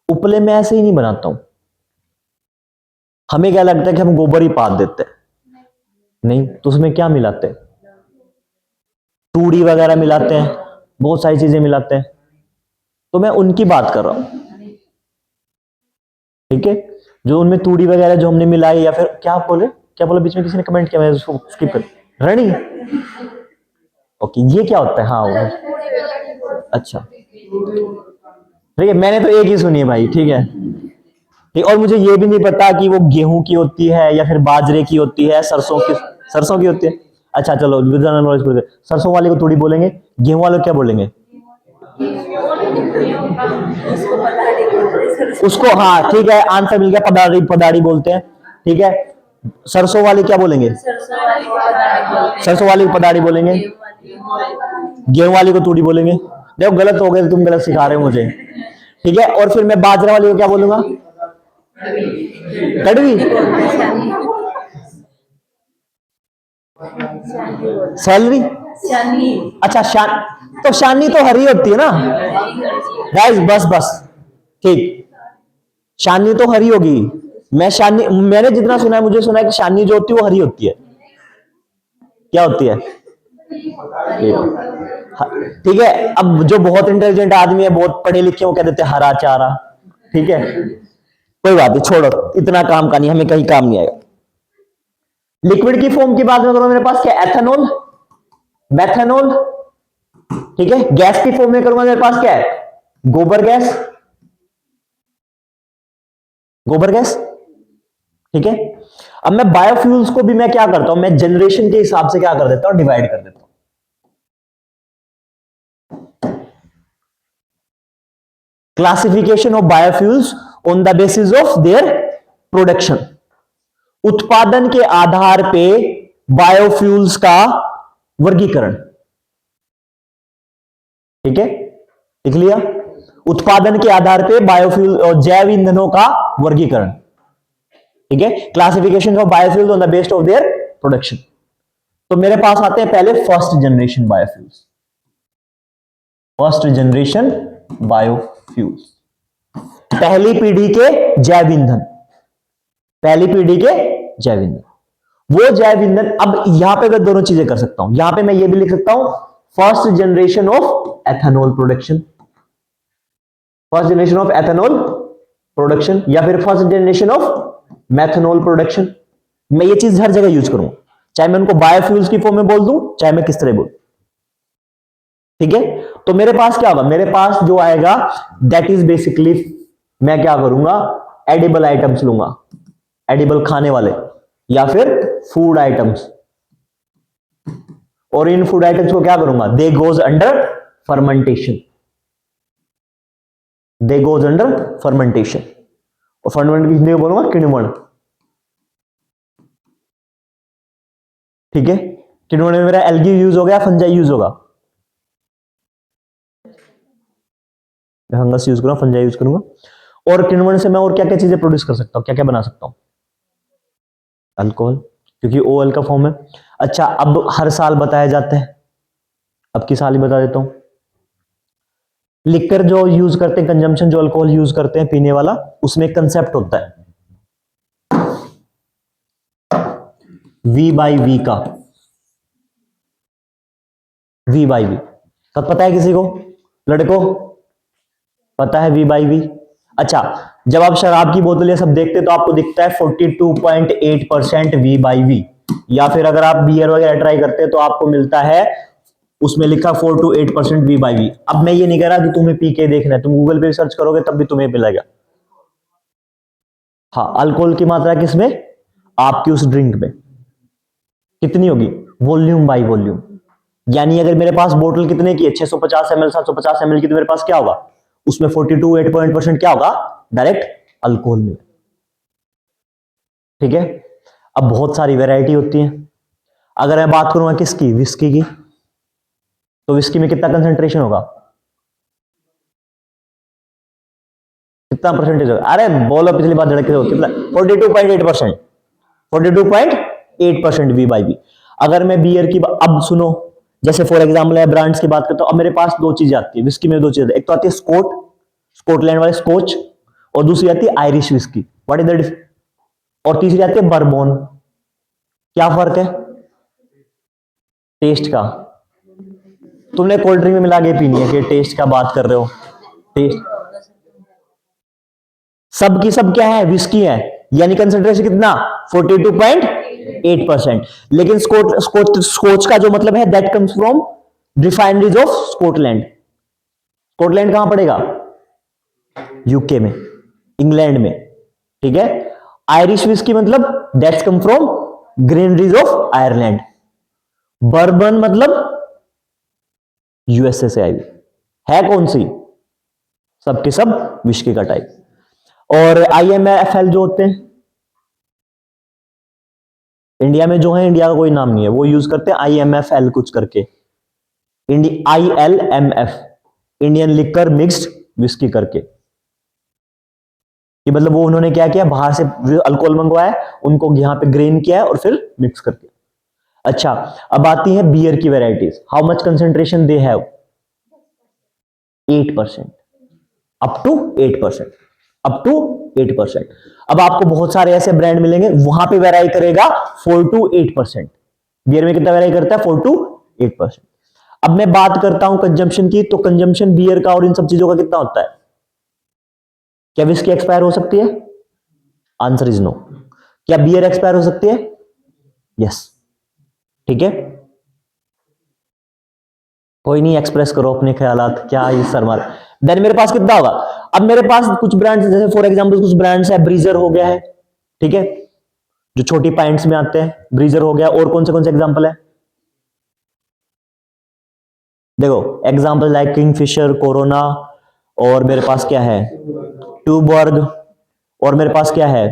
उपले में ऐसे ही नहीं बनाता हूं। हमें क्या लगता है कि हम गोबर ही पात देते हैं, नहीं, तो उसमें क्या मिलाते हैं, तूड़ी वगैरह मिलाते हैं, बहुत सारी चीजें मिलाते हैं, तो मैं उनकी बात कर रहा हूं, ठीक है। जो उनमें तूड़ी वगैरह जो हमने मिलाई, या फिर क्या बोले, क्या बोला बीच में किसी ने कमेंट किया, मैं उसको स्किप कर, रणी, ओके, ये क्या होता है, हाँ वो, अच्छा, ठीक है, मैंने तो एक ही सुनी है भाई, ठीक है, ठीक। और मुझे ये भी नहीं पता कि वो गेहूं की होती है या फिर बाजरे की होती है, सरसों की होती है। अच्छा चलो, नॉलेज, सरसों वाले को तूड़ी बोलेंगे, गेहूं वाले को क्या बोलेंगे, उसको, हाँ ठीक है, आंसर मिल गया, पदाड़ी, पदाड़ी बोलते हैं, ठीक है। सरसों वाले क्या बोलेंगे, सरसों वाले को पदाड़ी बोलेंगे, गेहूं वाले को तूड़ी बोलेंगे। देखो गलत हो गए, तुम गलत सिखा रहे हो मुझे, ठीक है। और फिर मैं बाजरा वाले को क्या बोलूंगा, कड़वी, सैलरी, अच्छा तो शानी तो हरी होती है ना गाइस, बस बस, ठीक, शानी तो हरी होगी। मैं शानी, मैंने जितना सुना है, मुझे सुना है कि शानी जो होती है वो हरी होती है, क्या होती है, ठीक है। अब जो बहुत इंटेलिजेंट आदमी है, बहुत पढ़े लिखे, वो कह देते हैं हरा चारा, ठीक है, कोई बात नहीं, छोड़ो, इतना काम का नहीं, हमें कहीं काम नहीं आएगा। लिक्विड की फॉर्म की बात में करूं, मेरे पास क्या, एथेनॉल, मेथेनॉल, ठीक है। गैस की फॉर्म में करूंगा, मेरे पास क्या है, गोबर गैस, गोबर गैस, ठीक है। अब मैं बायोफ्यूल्स को भी मैं क्या करता हूं, मैं जनरेशन के हिसाब से क्या कर देता हूं, डिवाइड कर देता हूं। Classification of biofuels on the basis of their production, उत्पादन के आधार पे बायोफ्यूल्स का वर्गीकरण, ठीक है, लिख लिया। उत्पादन के आधार पे बायोफ्यूल और जैव ईंधनों का वर्गीकरण, ठीक है, classification of biofuels on the based of their production. तो मेरे पास आते हैं पहले first generation biofuels. First generation biofuels, पहली पीढ़ी के जैव ईंधन, पहली पीढ़ी के जैव ईंधन। वो जैव ईंधन, अब यहां पे मैं दोनों चीजें कर सकता हूं, यहां पे मैं ये भी लिख सकता हूं first generation of ethanol production, first generation of ethanol production, या फिर first generation of methanol production. मैं ये चीज हर जगह यूज करूंगा, चाहे मैं उनको बायोफ्यूल्स की फॉर्म में बोल दूं, चाहे मैं किस तरह बोल, ठीक है। तो मेरे पास क्या होगा, मेरे पास जो आएगा दैट इज बेसिकली, मैं क्या करूंगा, एडिबल आइटम्स लूंगा, एडिबल खाने वाले, या फिर फूड आइटम्स। और इन फूड आइटम्स को क्या करूंगा, दे गोज अंडर फर्मेंटेशन, दे गोज अंडर फर्मेंटेशन। और फर्मेंट हिंदी में बोलूंगा किण्वन, ठीक है। किण्वन में मेरा एल्गी यूज हो गया, फंजाई यूज होगा, मैं फंगस यूज करूंगा, फंजाई यूज करूंगा। और किण्वन से मैं और क्या क्या चीजें प्रोड्यूस कर सकता हूं, क्या क्या बना सकता हूं, अल्कोहल, क्योंकि ओएल का फॉर्म है। अच्छा, अब हर साल बताया जाता है, अब की साल ही बता देता हूं, लिकर जो यूज करते हैं, कंजम्पशन जो अल्कोहल यूज करते हैं पीने वाला, उसमें एक कंसेप्ट होता है V/V का, V/V, सब पता है किसी को, लड़कों पता है V/V? अच्छा, जब आप शराब की बोतल ये सब देखते तो आपको दिखता है 42.8% V/V, या फिर अगर आप बियर वगैरह ट्राई करते हैं तो आपको मिलता है उसमें लिखा 4 to 8% V/V। अब मैं ये नहीं कह रहा कि तुम्हें पी के देखना है, तुम गूगल पे सर्च करोगे तब भी तुम्हें मिलेगा। हाँ, अल्कोहल की मात्रा किसमें, आपकी उस ड्रिंक में कितनी होगी, वॉल्यूम बाय वॉल्यूम। यानी अगर मेरे पास बोतल कितने की है, 650 ml 750 ml की, तो मेरे पास क्या होगा, उसमें 42.8% क्या होगा, डायरेक्ट अल्कोहल में, ठीक है। अब बहुत सारी वैरायटी होती है, अगर मैं बात करूंगा किसकी, विस्की की, तो विस्की में कितना कंसंट्रेशन होगा, कितना परसेंटेज होगा, अरे बोलो पिछली बार धड़के हो कितना, 42.8%, 42.8% V/V। अगर मैं बियर की, अब सुनो, जैसे फॉर एग्जांपल है ब्रांड्स की बात करता हूं, अब मेरे पास दो चीजें आती है विस्की में, दो चीजें, एक तो आती है स्कॉट, स्कॉटलैंड वाले स्कॉच, और दूसरी आती है Irish whisky, what is the difference, और तीसरी आती है बर्बोन। क्या फर्क है, टेस्ट का, तुमने कोल्ड ड्रिंक में मिला के पीनी है, कि टेस्ट का बात कर रहे हो, टेस्ट सब की सब क्या है, विस्की है, यानी कंसंट्रेशन कितना, 42.8%। लेकिन स्कॉच का जो मतलब है, that comes from refineries of Scotland. Scotland कहां पड़ेगा, यूके में, इंग्लैंड में, ठीक है। आयरिश विस्की मतलब that's come from granaries of Ireland. Bourbon मतलब यूएसए से आई है, कौन सी, सबके सब विस्की का टाइप। और IMFL जो होते हैं इंडिया में, जो है, इंडिया का कोई नाम नहीं है, वो यूज करते हैं IMFL कुछ करके, ILMF, Indian liquor mixed whisky करके, कि मतलब वो उन्होंने क्या किया, बाहर से अल्कोहल मंगवाया, उनको यहां पे ग्रेन किया है और फिर मिक्स करके। अच्छा, अब आती है बियर की varieties, how much concentration they have, 8%, up to 8%, up to 8%। अब आपको बहुत सारे ऐसे ब्रांड मिलेंगे, वहां पे वेराई करेगा 4 to 8%, बियर में कितना वेराई करता है, 4 to 8%। अब मैं बात करता हूं कंजम्पशन की, तो कंजम्पशन बियर का और इन सब चीजों का कितना होता है, क्या विस्की एक्सपायर हो सकती है, आंसर इज नो। क्या बियर एक्सपायर हो सकती है, यस, ठीक है। कोई नहीं, एक्सप्रेस करो अपने ख्यालात, क्या ये सरमार। देन मेरे पास कितना होगा, अब मेरे पास कुछ ब्रांड्स, जैसे फॉर एग्जांपल कुछ ब्रांड्स है, ब्रीजर हो गया है, ठीक है, जो छोटी पैंट्स में आते हैं, ब्रीजर हो गया, और कौन से एग्जांपल है, देखो एग्जांपल लाइक किंगफिशर, कोरोना, और मेरे पास क्या है, ट्यूबर्ग, और मेरे पास क्या है,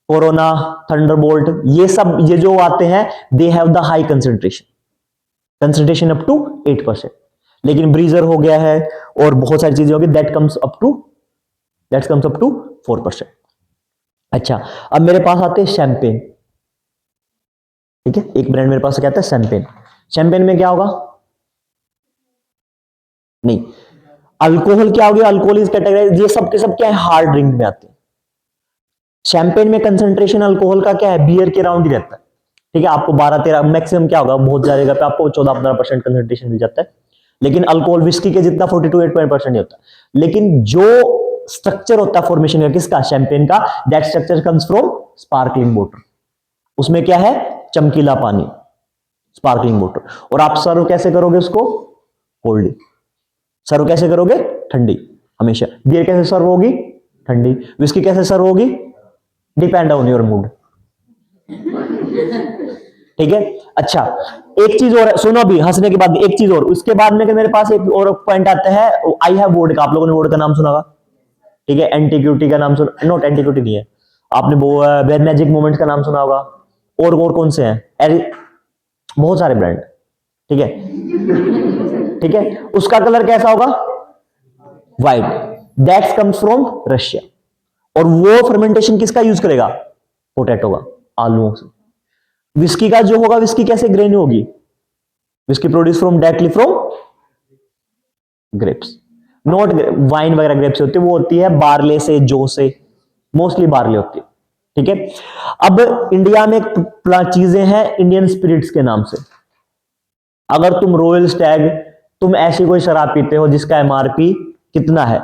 कोरोना, थंडरबोल्ट, ये सब, ये जो आते हैं, they have the high concentration, concentration up to 8%। लेकिन ब्रीजर हो गया है और बहुत सारी चीजें होगी, दैट कम्स अप टू 4%। अच्छा, अब मेरे पास आते हैं शैंपेन। ठीक है, एक ब्रांड मेरे पास क्या आता है, शैंपेन। शैंपेन में क्या होगा, नहीं, अल्कोहल क्या हो गया, अल्कोहल इज कैटेगराइज, ये सब के सब क्या है, हार्ड ड्रिंक में आते हैं। शैंपेन में कंसंट्रेशन अल्कोहल का क्या है, बियर के राउंड ही रहता है। ठीक है, आपको 12-13 मैक्सिमम क्या होगा, बहुत ज्यादा जगह पे आपको 14-15% कंसंट्रेशन मिल जाता है। लेकिन अल्कोहल विस्की के जितना 42-8% नहीं होता। लेकिन जो स्ट्रक्चर होता है फॉर्मेशन का किसका, शैंपेन का, that structure comes from sparkling water. उसमें क्या है, चमकीला पानी, स्पार्कलिंग वाटर। और आप सर्व कैसे करोगे उसको, कोल्ड। सर्व कैसे करोगे, ठंडी। हमेशा बियर कैसे सर्व होगी, ठंडी। विस्की कैसे सर्व होगी, डिपेंड ऑन योर मूड। ठीक है। अच्छा, एक चीज और सुनो, अभी हंसने के बाद एक चीज और, उसके बाद में मेरे पास एक और पॉइंट आता है, आई हैव वोड का। आप लोगों ने वोड का नाम सुना होगा। ठीक है, एंटीक्यूटी का नाम सुना, नॉट एंटीक्यूटी नहीं है, आपने वो मैजिक मोमेंट्स का नाम सुना होगा। और कौन से हैं, बहुत सारे ब्रांड। ठीक है, ठीक है, उसका कलर कैसा होगा, white, that's comes from Russia. और वो फर्मेंटेशन किसका यूज करेगा, पोटैटो का, आलूओं से। विस्की का जो होगा, विस्की कैसे ग्रेन होगी, whisky produce from directly from grapes, not wine वगैरह ग्रेप्स होती है, वो होती है बार्ले से, जो से, मोस्टली बार्ले होती है। ठीक है, अब इंडिया में चीजें हैं इंडियन स्पिरिट्स के नाम से। अगर तुम रॉयल स्टैग, तुम ऐसी कोई शराब पीते हो जिसका एमआरपी कितना है,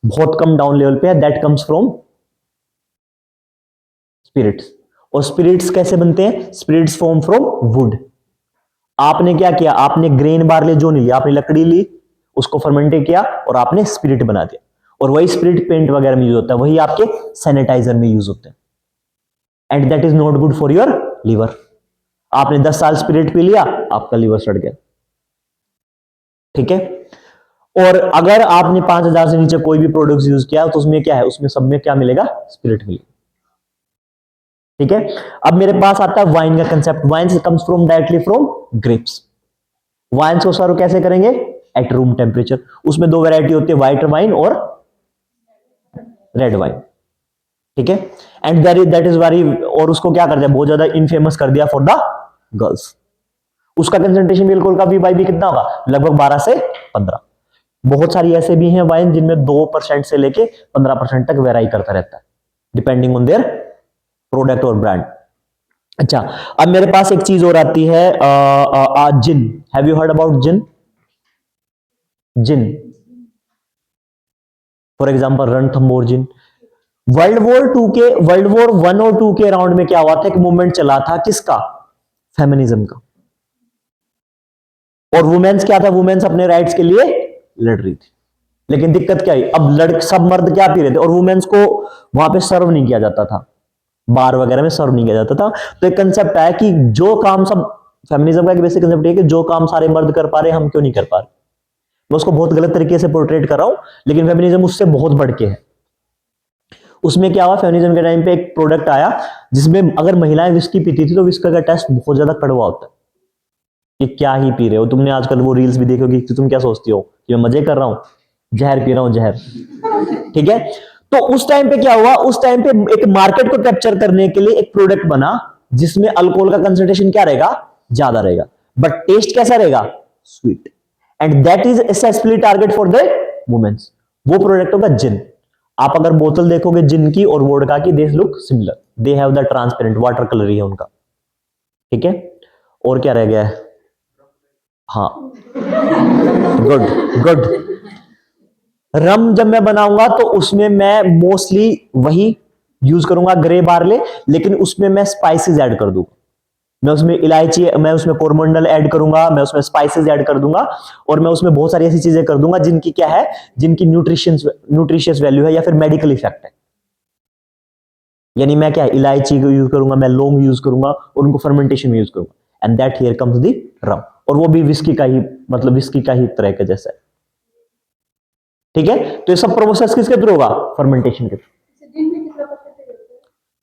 बहुत कम डाउन लेवल पे है, दैट कम्स फ्रॉम स्पिरिट्स। और स्पिरिट्स कैसे बनते हैं, स्पिरिट्स फॉर्म फ्रॉम वुड। आपने क्या किया, आपने ग्रेन बार्ले जो नहीं लिया, आपने लकड़ी ली, उसको फर्मेंटेट किया और आपने स्पिरिट बना दिया। और वही स्पिरिट पेंट वगैरह में यूज होता है, वही आपके सैनिटाइजर में यूज होते हैं। And that is not good for your liver. आपने 10 साल स्पिरिट पी लिया, आपका लीवर सड़ गया। ठीक है, और अगर आपने 5,000 से नीचे कोई भी प्रोडक्ट यूज किया तो उसमें क्या है, उसमें सब में क्या मिलेगा, स्पिरिट मिलेगा। ठीक है, अब मेरे पास आता है वाइन का concept. Wine comes from directly from grapes. Wine को सर्व कैसे करेंगे, एट रूम टेम्परेचर। उसमें दो वैरायटी होती है, व्हाइट वाइन और रेड वाइन। ठीक है, एंड दैट इज वेरी, और उसको क्या कर दिया, बहुत ज्यादा इनफेमस कर दिया फॉर द गर्ल्स। उसका कंसेंट्रेशन बिल्कुल का भी कितना होगा, लगभग 12 से 15। बहुत सारी ऐसे भी हैं वाइन जिनमें 2% से लेके 15% तक वेराई करता रहता है, डिपेंडिंग ऑन देयर प्रोडक्ट और ब्रांड। अच्छा, अब मेरे पास एक चीज और आती है, gin. Have you heard about gin, gin for example Ranthambore gin. World war 1 और 2 के अराउंड में क्या हुआ था, एक मूवमेंट चला था किसका, फेमिनिज्म का। और वुमेन्स क्या था, वुमेन्स अपने राइट्स के लिए लड़ रही थी। लेकिन दिक्कत क्या है, अब सब मर्द क्या पी रहे थे, और वुमेन्स को वहां पे सर्व नहीं किया जाता था, बार वगैरह में सर्व नहीं किया जाता था। तो एक कंसेप्ट है कि जो काम सब, फेमिनिज्म का एक बेसिक कंसेप्ट है कि जो काम सारे मर्द कर पा रहे हम क्यों नहीं कर पा रहे। मैं उसको बहुत गलत तरीके से पोर्ट्रेट कर रहा हूं, लेकिन फेमिनिज्म उससे बहुत बढ़ के है। उसमें क्या हुआ, फेमिनिज्म के टाइम पे एक प्रोडक्ट आया जिसमें अगर महिलाएं विस्की पीती थी तो विस्की का टेस्ट बहुत ज्यादा कड़वा होता है, कि क्या ही पी रहे हो तुमने। आजकल वो रील्स भी देखोगी कि तुम क्या सोचती हो कि मैं मजे कर रहा हूं, जहर पी रहा हूं, जहर। ठीक है, तो उस टाइम पे क्या हुआ, उस टाइम पे एक मार्केट को कैप्चर करने के लिए एक प्रोडक्ट बना जिसमें अल्कोहल का कंसंट्रेशन क्या रहेगा, ज्यादा रहेगा, बट टेस्ट कैसा रहेगा, sweet. And that is successfully target for the womens. वो प्रोडक्ट होगा जिन। आप अगर बोतल देखोगे जिन की और वोडका की, they look similar, they have the transparent water colour ही है उनका। ठीक है, और क्या रह गया है, हाँ, गुड गुड। रम जब मैं बनाऊंगा तो उसमें मैं मोस्टली वही यूज करूंगा, ग्रे बार्ले, लेकिन उसमें मैं स्पाइसेस ऐड कर दूंगा। मैं उसमें इलायची, मैं उसमें कोरमंडल ऐड करूंगा, मैं उसमें स्पाइसेस ऐड कर दूंगा, और मैं उसमें बहुत सारी ऐसी चीजें कर दूंगा जिनकी क्या है, जिनकी न्यूट्रिशियस वैल्यू है या फिर मेडिकल इफेक्ट है। यानी मैं क्या, इलायची को यूज करूंगा, मैं लौंग यूज करूंगा और उनको फर्मेंटेशन में यूज करूंगा। And that here comes the rum, और वो भी विस्की का ही, मतलब विस्की का ही तरह का जैसा है। ठीक है, तो ये सब प्रोसेस किसके थ्रू होगा, फर्मेंटेशन के थ्रू।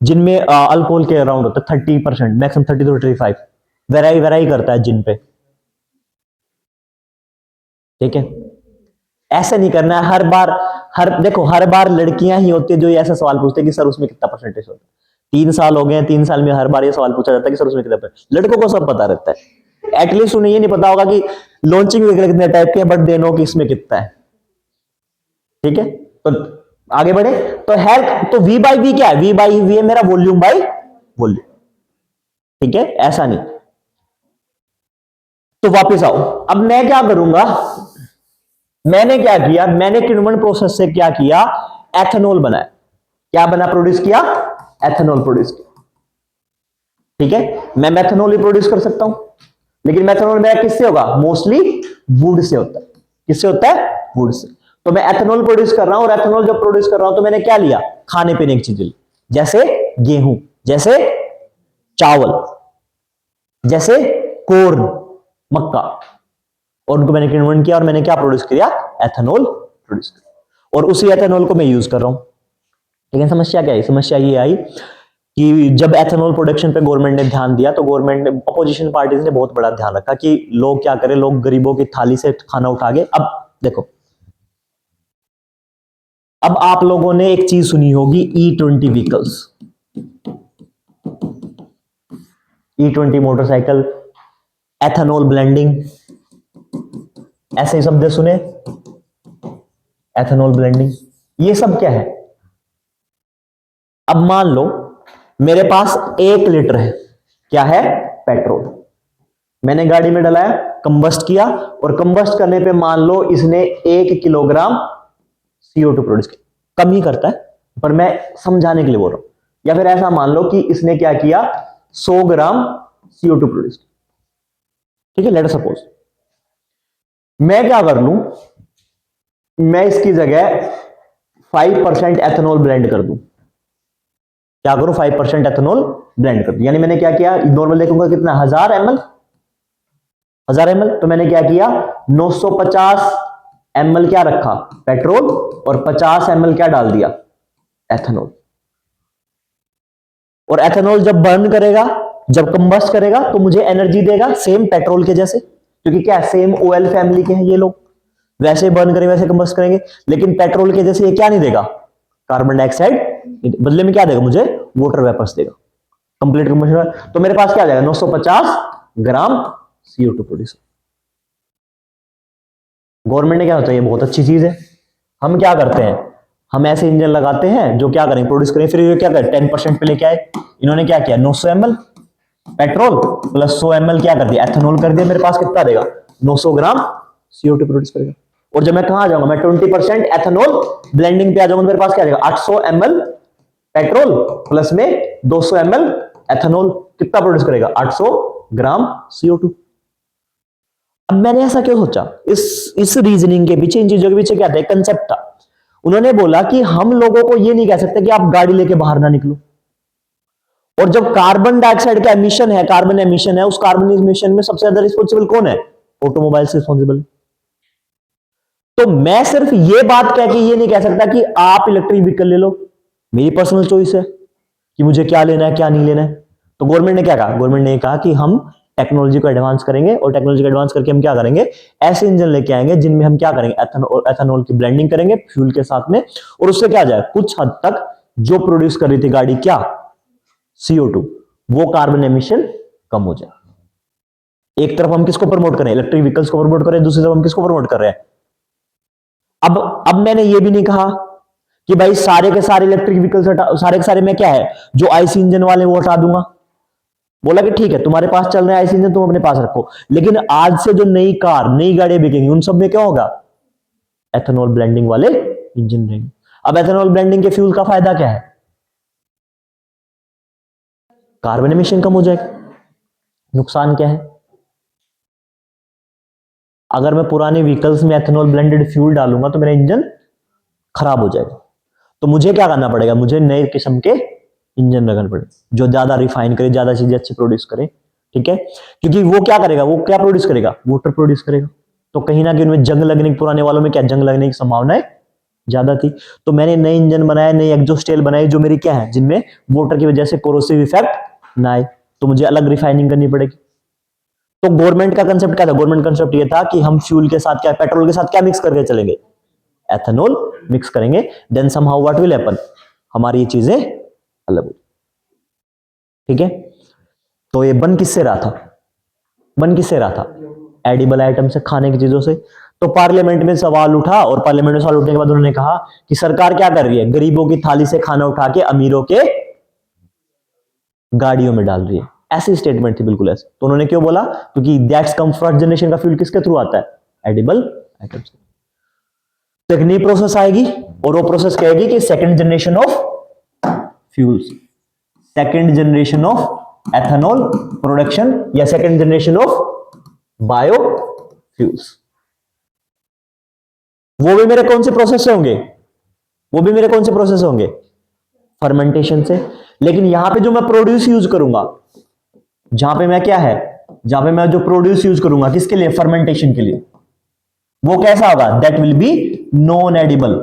जिनमें अल्कोहल के अराउंड होता है 30%, मैक्सिमम 30 to 35। वेराई करता है जिन पे। ठीक है, ऐसे नहीं करना है हर बार। देखो हर बार लड़कियां ही होती है जो ये ऐसा सवाल पूछते हैं कि सर उसमें कितना परसेंटेज होता है। 3 साल हो गए, 3 साल में हर बार ये सवाल पूछा जाता है कि सर उसमें कितना परसेंटेज। लड़कों को सब पता रहता है, एटलीस्ट उन्हें ये नहीं पता होगा कि लॉन्चिंग वगैरह कितने टाइप के, बट दे नो कि इसमें कितना है। ठीक है, तो आगे बढ़े। तो हेल्थ, तो वी बाई वी क्या है? वी बाई वी है मेरा वॉल्यूम बाई वॉल्यूम। ठीक है, ऐसा नहीं। तो वापस आओ, अब मैं क्या करूंगा, मैंने क्या किया, मैंने किण्वन प्रोसेस से क्या किया, एथेनॉल बनाया। क्या बना, प्रोड्यूस किया, एथेनॉल प्रोड्यूस किया। ठीक है, मैं मेथनॉल ही प्रोड्यूस कर सकता हूं, लेकिन मेथनॉल मेरा किससे होगा, मोस्टली वुड से होता है। किससे होता है, वुड से। तो मैं एथेनॉल प्रोड्यूस कर रहा हूं, और एथेनॉल जब प्रोड्यूस कर रहा हूं तो मैंने क्या लिया, खाने पीने की चीजें ली, जैसे गेहूं, जैसे चावल, जैसे कोर्न, मक्का, और उनको मैंने कन्वर्ट किया और मैंने क्या प्रोड्यूस किया, एथेनॉल प्रोड्यूस किया, और उसी एथेनॉल को मैं यूज कर रहा हूं। लेकिन समस्या क्या है, समस्या ये आई कि जब एथेनॉल प्रोडक्शन पे गवर्नमेंट ने ध्यान दिया, तो गवर्नमेंट ने, अपोजिशन पार्टीज ने बहुत बड़ा ध्यान रखा कि लोग क्या करें, लोग गरीबों की थाली से खाना उठा के। अब देखो, अब आप लोगों ने एक चीज सुनी होगी, E20 vehicles, E20 motorcycle, ethanol blending, ऐसे ही शब्द सुने, एथेनॉल ब्लेंडिंग, ये सब क्या है। अब मान लो मेरे पास 1 लीटर है, क्या है, पेट्रोल, मैंने गाड़ी में डलाया, कंबस्ट किया, और कंबस्ट करने पे मान लो इसने 1 किलोग्राम CO2 प्रोड्यूस किया। कम ही करता है, पर मैं समझाने के लिए बोल रहा हूं। या फिर ऐसा मान लो कि इसने क्या किया, 100 ग्राम CO2 प्रोड्यूस किया। ठीक है, लेट अस सपोज मैं क्या कर लूं, मैं इसकी जगह 5% एथेनॉल ब्लेंड कर दूं। क्या करूं, 5% एथेनॉल ब्लेंड कर दूं। यानी मैंने क्या किया, नॉर्मल देखूंगा कितना, 1000 ml, 1000 ml, तो मैंने क्या किया, 950 ml क्या रखा, पेट्रोल, और 50 ml क्या डाल दिया, एथेनॉल। और एथेनॉल जब बर्न करेगा, जब कंबस्ट करेगा, तो मुझे एनर्जी देगा सेम पेट्रोल के जैसे, क्योंकि क्या सेम OL फैमिली के हैं ये लोग, वैसे बर्न करेंगे, वैसे कंबस्ट करेंगे। लेकिन पेट्रोल के जैसे ये क्या नहीं देगा, कार्बन डाइऑक्साइड, बदले में क्या देगा मुझे, वाटर वेपर्स देगा, कंप्लीट कंबशन। तो मेरे पास क्या आ जाएगा, 950 ग्राम CO2 प्रोड्यूस। गवर्नमेंट ने क्या होता है, ये बहुत अच्छी चीज है। हम क्या करते हैं, हम ऐसे इंजन लगाते हैं जो क्या करें, प्रोड्यूस करें, फिर ये क्या करें, 10% पे लेके आए। इन्होंने क्या किया, 900 ml पेट्रोल प्लस 100 ml क्या कर दिया, एथेनॉल कर दिया। मेरे पास कितना देगा, 900 ग्राम CO2 प्रोड्यूस करेगा। और जब मैं कहां आ जाऊंगा, मैं 20% एथेनॉल ब्लेंडिंग पे आ जाऊंगा, मेरे पास क्या आ जाएगा, 800 ml पेट्रोल प्लस में 200 ml एथेनॉल, कितना प्रोड्यूस करेगा, 800 ग्राम CO2। अब मैंने ऐसा क्यों सोचा, इस रीजनिंग के पीछे, इन चीजों के पीछे क्या था, कंसेप्ट था। उन्होंने बोला कि हम लोगों को ये नहीं कह सकते कि आप गाड़ी लेके बाहर ना निकलो, और जब कार्बन डाइऑक्साइड का एमिशन है, कार्बन एमिशन है, उस कार्बन एमिशन में सबसे ज्यादा रिस्पॉन्सिबल कौन है, ऑटोमोबाइल से रिस्पॉन्सिबल। तो मैं सिर्फ ये बात कह के ये नहीं कह सकता कि आप इलेक्ट्रिक व्हीकल ले लो, मेरी पर्सनल चॉइस है कि मुझे क्या लेना है क्या नहीं लेना है। तो गवर्नमेंट ने क्या कहा, गवर्नमेंट ने कहा कि हम टेक्नोलॉजी को एडवांस करेंगे, और टेक्नोलॉजी को एडवांस करके हम क्या करेंगे, ऐसे इंजन लेके आएंगे जिनमें हम क्या करेंगे, एथेनॉल की ब्लेंडिंग करेंगे फ्यूल के साथ में, और उससे क्या जाए, कुछ हद तक जो प्रोड्यूस कर रही थी गाड़ी क्या, CO2, वो कार्बन एमिशन कम हो जाए। एक तरफ हम किसको प्रमोट करें, इलेक्ट्रिक व्हीकल्स को प्रमोट करें, दूसरी तरफ हम किसको प्रमोट कर रहे हैं। अब मैंने ये भी नहीं कहा कि भाई सारे के सारे इलेक्ट्रिक व्हीकल्स सारे के सारे में क्या है, जो आईसी इंजन वाले वो हटा दूंगा। बोला कि ठीक है, तुम्हारे पास चल रहे आईसी इंजन तुम अपने पास रखो, लेकिन आज से जो नई कार, नई गाड़ियां बिकेंगी, उन सब में क्या होगा, एथेनॉल ब्लेंडिंग वाले इंजन रहेंगे। अब एथेनॉल ब्लेंडिंग के फ्यूल का फायदा क्या है, कार्बन एमिशन कम हो जाएगा। नुकसान क्या है, अगर मैं पुराने व्हीकल्स में एथेनॉल ब्लेंडेड फ्यूल डालूंगा तो मेरा इंजन खराब हो जाएगा। तो मुझे क्या करना पड़ेगा, मुझे नए किस्म के इंजन लगाने पड़ेगा जो ज्यादा रिफाइन करे, ज्यादा चीजें अच्छी प्रोड्यूस करे। ठीक है, क्योंकि वो क्या करेगा, वो क्या प्रोड्यूस करेगा, वाटर प्रोड्यूस करेगा। तो कहीं ना कहीं उनमें जंग लगने की, पुराने वालों में क्या जंग लगने की संभावनाएं ज्यादा थी। तो मैंने नए इंजन बनाए, नई एग्जॉस्ट टेल बनाई, जो मेरी क्या है, जिनमें वाटर की वजह से कोरोसिव इफेक्ट ना आए। तो मुझे अलग रिफाइनिंग करनी पड़ेगी। तो गवर्नमेंट का कंसेप्ट क्या था? गवर्नमेंट कंसेप्ट ये था कि हम फ्यूल के साथ क्या, पेट्रोल के साथ क्या मिक्स करके चलेंगे? एथेनॉल मिक्स करेंगे। Then somehow what will happen, हमारी ये चीजें अलग हो। ठीक है, तो ये बन किससे रहा था? बन किससे रहा था? एडिबल आइटम से, खाने की चीजों से। तो पार्लियामेंट में सवाल उठा, और पार्लियामेंट में सवाल उठने के बाद उन्होंने कहा कि सरकार क्या कर रही है? गरीबों की थाली से खाना उठा के अमीरों के गाड़ियों में डाल रही है। ऐसी स्टेटमेंट थी, बिल्कुल ऐसे। तो उन्होंने क्यों बोला? क्योंकि दैट्स कम फर्स्ट जनरेशन का फ्यूल किसके थ्रू आता है? एडिबल आइटम से। तो एक नई प्रोसेस आएगी, और वो प्रोसेस कहेगी कि second generation of fuels, second generation of ethanol production, या सेकंड जनरेशन ऑफ बायोफ्यूल्स। वो भी मेरे कौन से प्रोसेस से होंगे? वो भी मेरे कौन से प्रोसेस होंगे? फर्मेंटेशन से। लेकिन यहां पे जो मैं प्रोड्यूस यूज करूंगा, जहां पे मैं क्या है, जहां पे मैं जो प्रोड्यूस यूज करूंगा, किसके लिए? फर्मेंटेशन के लिए। वो कैसा होगा? That will be non edible,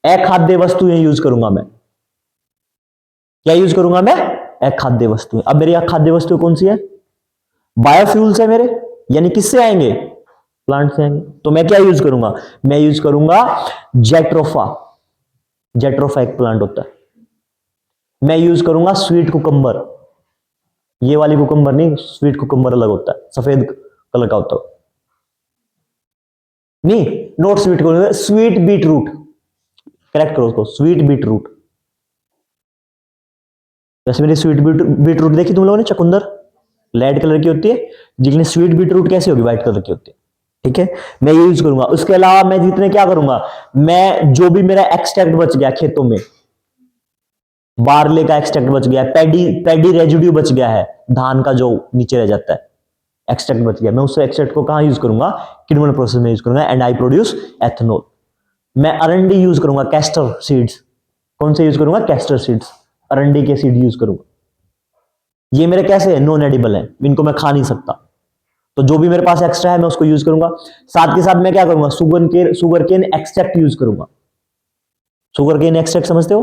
अखाद्य वस्तुएं यूज करूंगा मैं। क्या यूज करूंगा मैं? अखाद्य वस्तुएं। अब मेरी अखाद्य वस्तु कौन सी है? बायोफ्यूल्स है मेरे, यानी किससे आएंगे? प्लांट से आएंगे। तो मैं क्या यूज करूंगा? मैं यूज करूंगा जेट्रोफा। जेट्रोफा एक प्लांट होता है। मैं यूज करूंगा स्वीट कुकम्बर। ये वाली कुकम्बर नहीं, स्वीट कुकम्बर अलग होता है, सफेद कलर का होता है। नहीं, not sweet cucumber, sweet beetroot. Correct करो उसको, स्वीट बीट रूट। वैसे मेरी स्वीट बीट रूट देखी तुम लोगों ने? चकुंदर रेड कलर की होती है, लेकिन स्वीट बीट रूट कैसी होगी? व्हाइट कलर की होती है। ठीक है, मैं ये यूज करूंगा। उसके अलावा मैं जितने क्या करूंगा, मैं जो भी मेरा एक्सट्रैक्ट बच गया खेतों में, बार्ले का एक्सट्रैक्ट बच गया, पैडी रेजिड्यू बच गया है, धान का जो नीचे रह जाता है, एक्सट्रैक्ट बच गया, मैं उस एक्सट्रैक्ट को कहां यूज करूंगा? किण्वन प्रोसेस में यूज करूंगा, एंड आई प्रोड्यूस एथेनॉल। मैं अरंडी यूज करूंगा, कैस्टर सीड्स। कौन से यूज करूंगा? कैस्टर सीड्स, अरंडी के सीड यूज करूंगा। ये मेरे कैसे है? नॉन एडिबल है, इनको मैं खा नहीं सकता। तो जो भी मेरे पास एक्स्ट्रा है मैं उसको यूज करूंगा। साथ के साथ मैं क्या करूंगा? शुगर केन एक्सट्रैक्ट यूज करूंगा। शुगर केन एक्सट्रैक्ट समझते हो?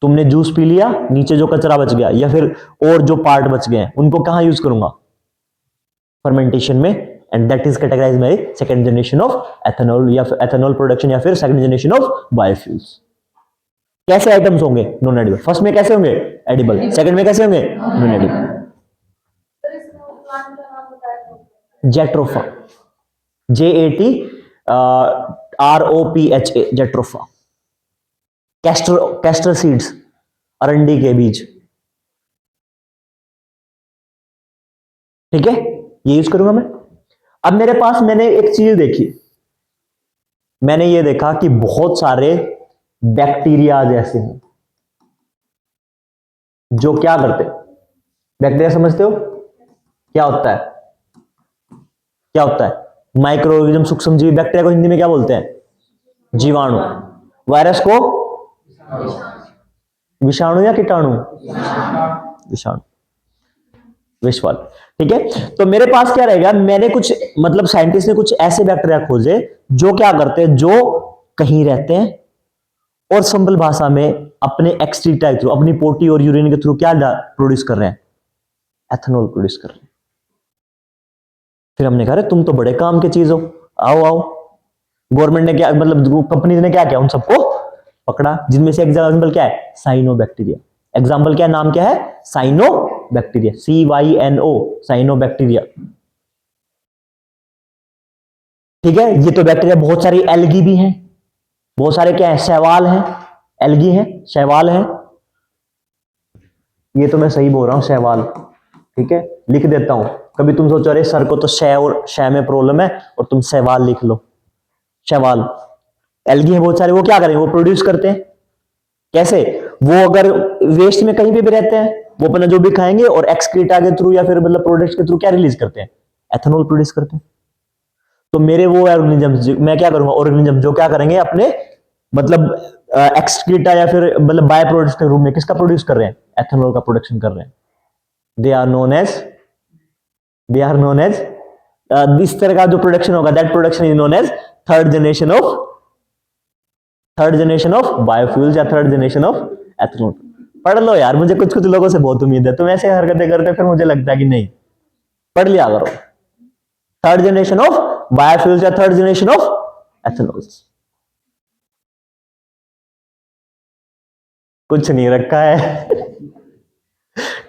तुमने जूस पी लिया, नीचे जो कचरा बच गया या फिर और जो पार्ट बच गए उनको कहां यूज करूंगा? फर्मेंटेशन में, and that is categorised by second generation of ethanol, या फिर एथेनॉल प्रोडक्शन, या फिर सेकंड जनरेशन ऑफ बायोफ्यूल्स। कैसे आइटम्स होंगे? Non edible. फर्स्ट में कैसे होंगे? एडिबल। सेकंड में कैसे होंगे? Non edible. Jatropha, JATROPHA, jatropha. Castor seeds, अरंडी के बीज। ठीक है, ये यूज करूंगा मैं। अब मेरे पास मैंने एक चीज देखी, मैंने ये देखा कि बहुत सारे बैक्टीरिया जैसे हैं जो क्या करते हैं? बैक्टीरिया समझते हो क्या होता है? क्या होता है? माइक्रो ऑर्गेनिज्म, सूक्ष्म जीव। बैक्टीरिया को हिंदी में क्या बोलते हैं? जीवाणु। वायरस को विषाणु या कीटाणु? विषाणु, विषवाल। ठीक है, तो मेरे पास क्या रहेगा? मैंने कुछ, मतलब साइंटिस्ट ने कुछ ऐसे बैक्टीरिया खोजे जो क्या करते हैं, जो कहीं रहते हैं और सिंपल भाषा में अपने एक्सक्रीटा के थ्रू, अपनी पोटी और यूरिन के थ्रू क्या प्रोड्यूस कर रहे हैं? एथेनॉल प्रोड्यूस कर रहे हैं। फिर हमने कहा तुम तो बड़े काम की चीज हो, आओ आओ। गवर्नमेंट ने क्या, मतलब कंपनी ने क्या किया? उन सबको पकड़ा, जिनमें से एग्जाम्पल क्या है? साइनोबैक्टीरिया। एग्जाम्पल क्या है? नाम क्या है? Cyanobacteria, CYNO, cyanobacteria. ठीक है, ये तो बैक्टीरिया। बहुत सारी एल्गी भी हैं, बहुत सारे क्या है? शैवाल हैं, एल्गी हैं, शैवाल हैं। ये तो मैं सही बोल रहा हूं, शैवाल। ठीक है, लिख देता हूं। कभी तुम सोचो अरे सर को तो शै और शै में प्रॉब्लम है, और तुम शैवाल लिख लो। शैवाल, एल्गी है बहुत सारे। वो क्या करेंगे? वो प्रोड्यूस करते हैं। कैसे? वो अगर वेस्ट में कहीं पे भी रहते हैं, वो अपना जो भी खाएंगे और एक्सक्रीटा के थ्रू या फिर मतलब प्रोडक्ट्स के थ्रू क्या रिलीज करते हैं? एथेनॉल प्रोड्यूस करते हैं। तो मेरे वो ऑर्गेनिज्म, मैं क्या करूंगा? ऑर्गेनिज्म जो क्या करेंगे? अपने मतलब एक्सक्रीटा या फिर मतलब बाय प्रोडक्ट्स के रूप में किसका प्रोड्यूस कर रहे हैं? एथेनॉल का प्रोडक्शन कर रहे हैं। दे आर नोन एज इस तरह का जो प्रोडक्शन होगा, that production is known as third generation of biofuels या थर्ड जनरेशन ऑफ एथेनॉल। पढ़ लो यार, मुझे कुछ कुछ लोगों से बहुत उम्मीद है, तुम ऐसे हरकतें करते फिर मुझे लगता है कि नहीं, पढ़ लिया करो। थर्ड जनरेशन ऑफ बायोफ्यूल्स या थर्ड जनरेशन ऑफ एथेनॉल्स। कुछ नहीं रखा है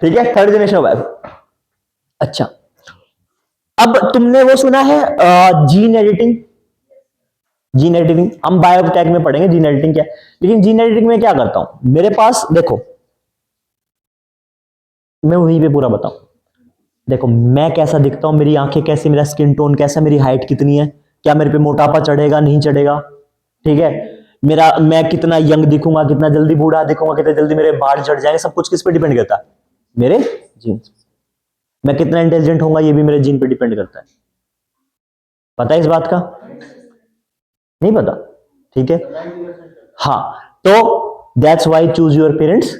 ठीक है, थर्ड जनरेशन ऑफ बायो। अच्छा, अब तुमने वो सुना है जीन एडिटिंग? जीन एडिटिंग हम बायोटेक में पढ़ेंगे जीन एडिटिंग क्या, लेकिन जीन एडिटिंग में क्या करता हूं, मेरे पास देखो, मैं वहीं पे पूरा बताऊं। देखो मैं कैसा दिखता हूं, मेरी आंखें कैसी, मेरा स्किन टोन कैसा, मेरी हाइट कितनी है, क्या मेरे पे मोटापा चढ़ेगा नहीं चढ़ेगा, ठीक है, मेरा मैं कितना यंग दिखूंगा, कितना जल्दी बूढ़ा दिखूंगा, कितने जल्दी मेरे बाल झड़ जाएंगे, सब कुछ किस पे डिपेंड करता है, मेरे जीन। मैं कितना इंटेलिजेंट होऊंगा ये भी मेरे जीन पे डिपेंड करता है। पता है इस बात का? नहीं पता? ठीक है, हाँ, तो that's why choose your parents.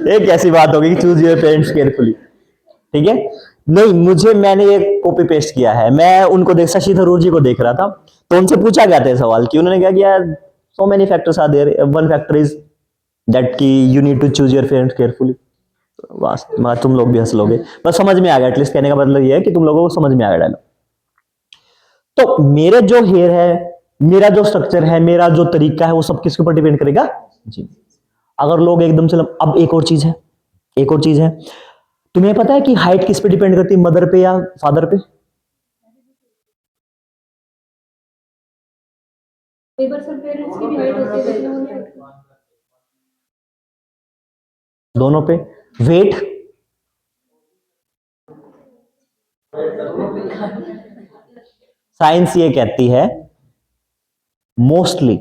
एक ऐसी बात होगी कि चूज योर पेरेंट्स केयरफुली, ठीक है। नहीं, मैंने एक कॉपी पेस्ट किया है, मैं उनको देख, शशि थरूर जी को देख रहा था, तो उनसे पूछा गया था सवाल कि उन्होंने क्या किया, so many factors are there, one factor is that की you need to choose your parents carefully. बस तुम लोग भी हंस लोगे, बस समझ में आ गया, एटलीस्ट कहने का मतलब ये है कि तुम लोगों को समझ में आ गया डायलॉग। तो मेरे जो हेयर है, मेरा जो स्ट्रक्चर है, मेरा जो तरीका है, वो सब किसके ऊपर डिपेंड करेगा, जी। अगर लोग एकदम से अब एक और चीज है, एक और चीज है, तुम्हें पता है कि हाइट किस पे डिपेंड करती है, मदर पे या फादर पे? पेरेंट्स की भी हाइट होती है, दोनों पे। वेट, साइंस ये कहती है मोस्टली,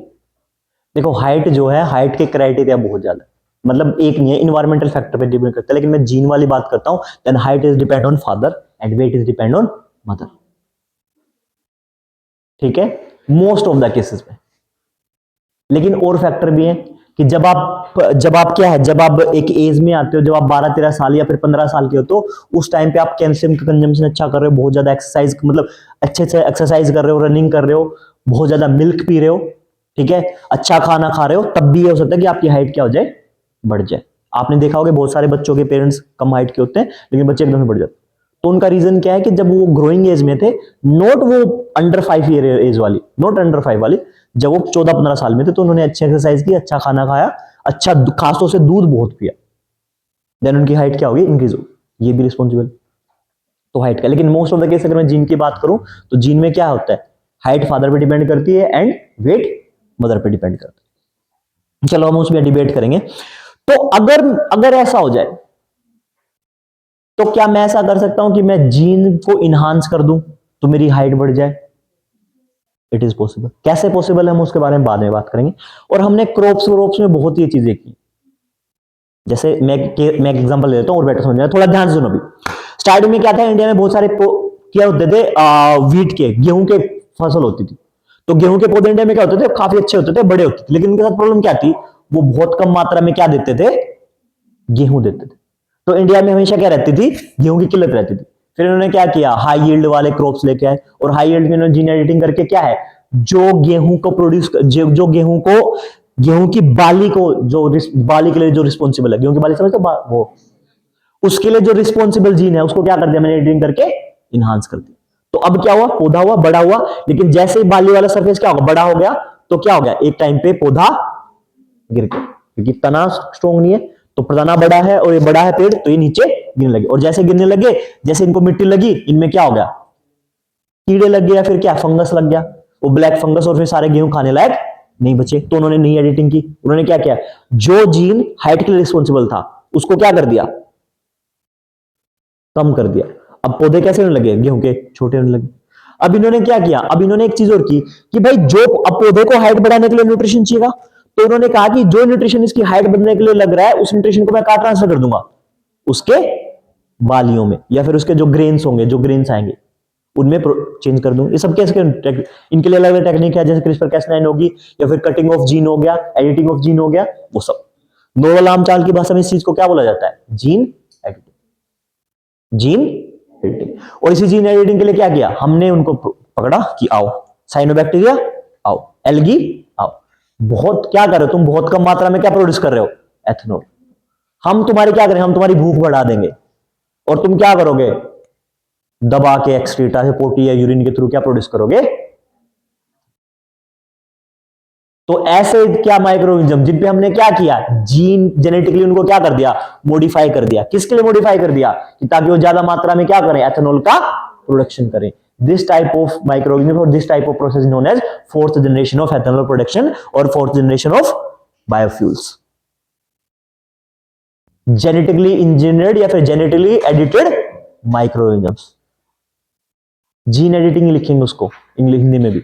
देखो हाइट जो है, हाइट के क्राइटेरिया बहुत ज्यादा, मतलब एक नहीं है, इन्वायरमेंटल फैक्टर पे डिपेंड करता है, लेकिन मैं जीन वाली बात करता हूं, then height is depend on father and weight is depend on mother, ठीक है, मोस्ट ऑफ द केसेस में। लेकिन और फैक्टर भी है कि जब आप क्या है, जब आप एक एज में आते हो, जब आप 12-13 साल या फिर 15 साल के हो, तो उस टाइम पे आप कैल्शियम का कंजम्पशन अच्छा कर रहे हो, बहुत ज्यादा एक्सरसाइज, मतलब अच्छे से एक्सरसाइज कर रहे हो, रनिंग कर रहे हो, बहुत ज्यादा मिल्क पी रहे हो, ठीक है, अच्छा खाना खा रहे हो, तब भी ये हो सकता है कि आपकी हाइट क्या हो जाए, बढ़ जाए। आपने देखा होगा बहुत सारे बच्चों के पेरेंट्स कम हाइट के होते हैं, लेकिन बच्चे एकदम से बढ़ जाते। तो उनका रीजन क्या है कि जब वो ग्रोइंग एज में थे, नॉट वो अंडर 5 ईयर एज वाली, नॉट अंडर 5 वाली, जब वो 14-15 साल में थे, तो उन्होंने अच्छी एक्सरसाइज की, अच्छा खाना खाया, अच्छा खासतौर से दूध बहुत पिया, देन उनकी हाइट क्या होगी, इंक्रीज होगी, ये भी रिस्पॉन्सिबल तो हाइट का। लेकिन मोस्ट ऑफ द केस अगर मैं जीन की बात करूं, तो जीन में क्या होता है, हाइट फादर पे डिपेंड करती है एंड वेट मदर पे डिपेंड करता है। चलो हम उसमें डिबेट करेंगे। तो अगर अगर ऐसा हो जाए, तो क्या मैं ऐसा कर सकता हूं कि मैं जीन को इनहांस कर दूं तो मेरी हाइट बढ़ जाए? It is possible. कैसे पॉसिबल है हम उसके बारे में बाद में बात करेंगे। और हमने क्रॉप्स व्रोप्स में बहुत ही चीजें की, जैसे मैं एक एग्जांपल ले लेता हूं और बेटर समझ जाए, थोड़ा ध्यान से सुनो। अभी स्टार्टिंग में क्या था, इंडिया में बहुत सारे क्या होते थे, वीट के, गेहूं के फसल होती थी। तो गेहूं के पौधे इंडिया में क्या होते थे, काफी अच्छे होते थे, बड़े होते थे, लेकिन उनके साथ प्रॉब्लम क्या थी, वो बहुत कम मात्रा में क्या देते थे, गेहूं देते थे। तो इंडिया में हमेशा क्या रहती थी, गेहूं की किल्लत रहती थी। फिर इन्होंने क्या किया, हाई यील्ड वाले क्रॉप्स लेके आए, और हाई यील्ड में इन्होंने जीन एडिटिंग करके क्या है, जो गेहूं को प्रोड्यूस, जो गेहूं को, गेहूं की बाली को, जो बाली के लिए जो रिस्पॉन्सिबल है, गेहूं की बाली समझते हो, वो उसके लिए जो रिस्पॉन्सिबल जीन है, उसको क्या कर दिया मैंने, एडिटिंग करके इनहांस कर दिया। तो अब क्या हुआ, पौधा हुआ, बड़ा हुआ, लेकिन जैसे ही बाली वाला सरफेस क्या होगा, बड़ा हो गया, तो क्या हो गया, एक टाइम पे पौधा गिर गया, क्योंकि तना स्ट्रॉन्ग नहीं है, तो तना बड़ा है और ये बड़ा है पेड़, तो ये नीचे गिरने लगे, और जैसे गिरने लगे, जैसे इनको मिट्टी लगी, इनमें क्या हो गया, कीड़े लग गए, या फिर क्या, फंगस लग गया, वो ब्लैक फंगस, और फिर सारे गेहूं खाने लायक नहीं बचे। तो उन्होंने नई एडिटिंग की, उन्होंने क्या किया, जो जीन हाइट के लिए रिस्पॉन्सिबल था, उसको क्या कर दिया, कम कर दिया। अब पौधे कैसे होने लगे, गेहूं के छोटे होने लगे। अब इन्होंने क्या किया, अब इन्होंने एक चीज और की कि भाई जो, अब पौधे को हाइट बढ़ाने के लिए न्यूट्रिशन चाहिएगा, तो उन्होंने कहा कि जो न्यूट्रिशन इसकी हाइट बढ़ने के लिए लग रहा है, उस न्यूट्रिशन को मैं कहां ट्रांसफर कर दूंगा, उसके बालियों में, या फिर उसके जो ग्रेन्स होंगे, जो ग्रेन्स आएंगे उनमें चेंज कर दूं। ये सब कैसे, इनके लिए अलग अलग टेक्निक है, जैसे क्रिस्पर-cas9 होगी, या फिर कटिंग ऑफ जीन हो गया, एडिटिंग ऑफ जीन हो गया, वो सब। नोवल आम चाल की भाषा में इस चीज को क्या बोला जाता है, जीन एडिटिंग, जीन एडिटिंग। और इसी जीन एडिटिंग के लिए क्या किया हमने, उनको पकड़ा कि आओ साइनोबैक्टीरिया, आओ एल्गी, आओ, बहुत क्या कर रहे हो तुम, बहुत कम मात्रा में क्या प्रोड्यूस कर रहे हो, एथेनॉल। हम तुम्हारी क्या करें, हम तुम्हारी भूख बढ़ा देंगे और तुम क्या करोगे, दबा के एक्सक्रीटा से पोटी या यूरिन के थ्रू क्या प्रोड्यूस करोगे। तो ऐसे क्या माइक्रोऑर्गेनिज्म जिन पे हमने क्या किया, जीन जेनेटिकली उनको क्या कर दिया, मॉडिफाई कर दिया। किसके लिए मॉडिफाई कर दिया, कि ताकि वो ज्यादा मात्रा में क्या करें, एथेनॉल का प्रोडक्शन करें। दिस टाइप ऑफ माइक्रोऑर्गेनिज्म और this type of process known as fourth generation of ethanol production और fourth generation of biofuels. Genetically engineered या फिर genetically edited microorganisms. Gene editing लिखेंगे उसको इंग्लिश हिंदी में भी,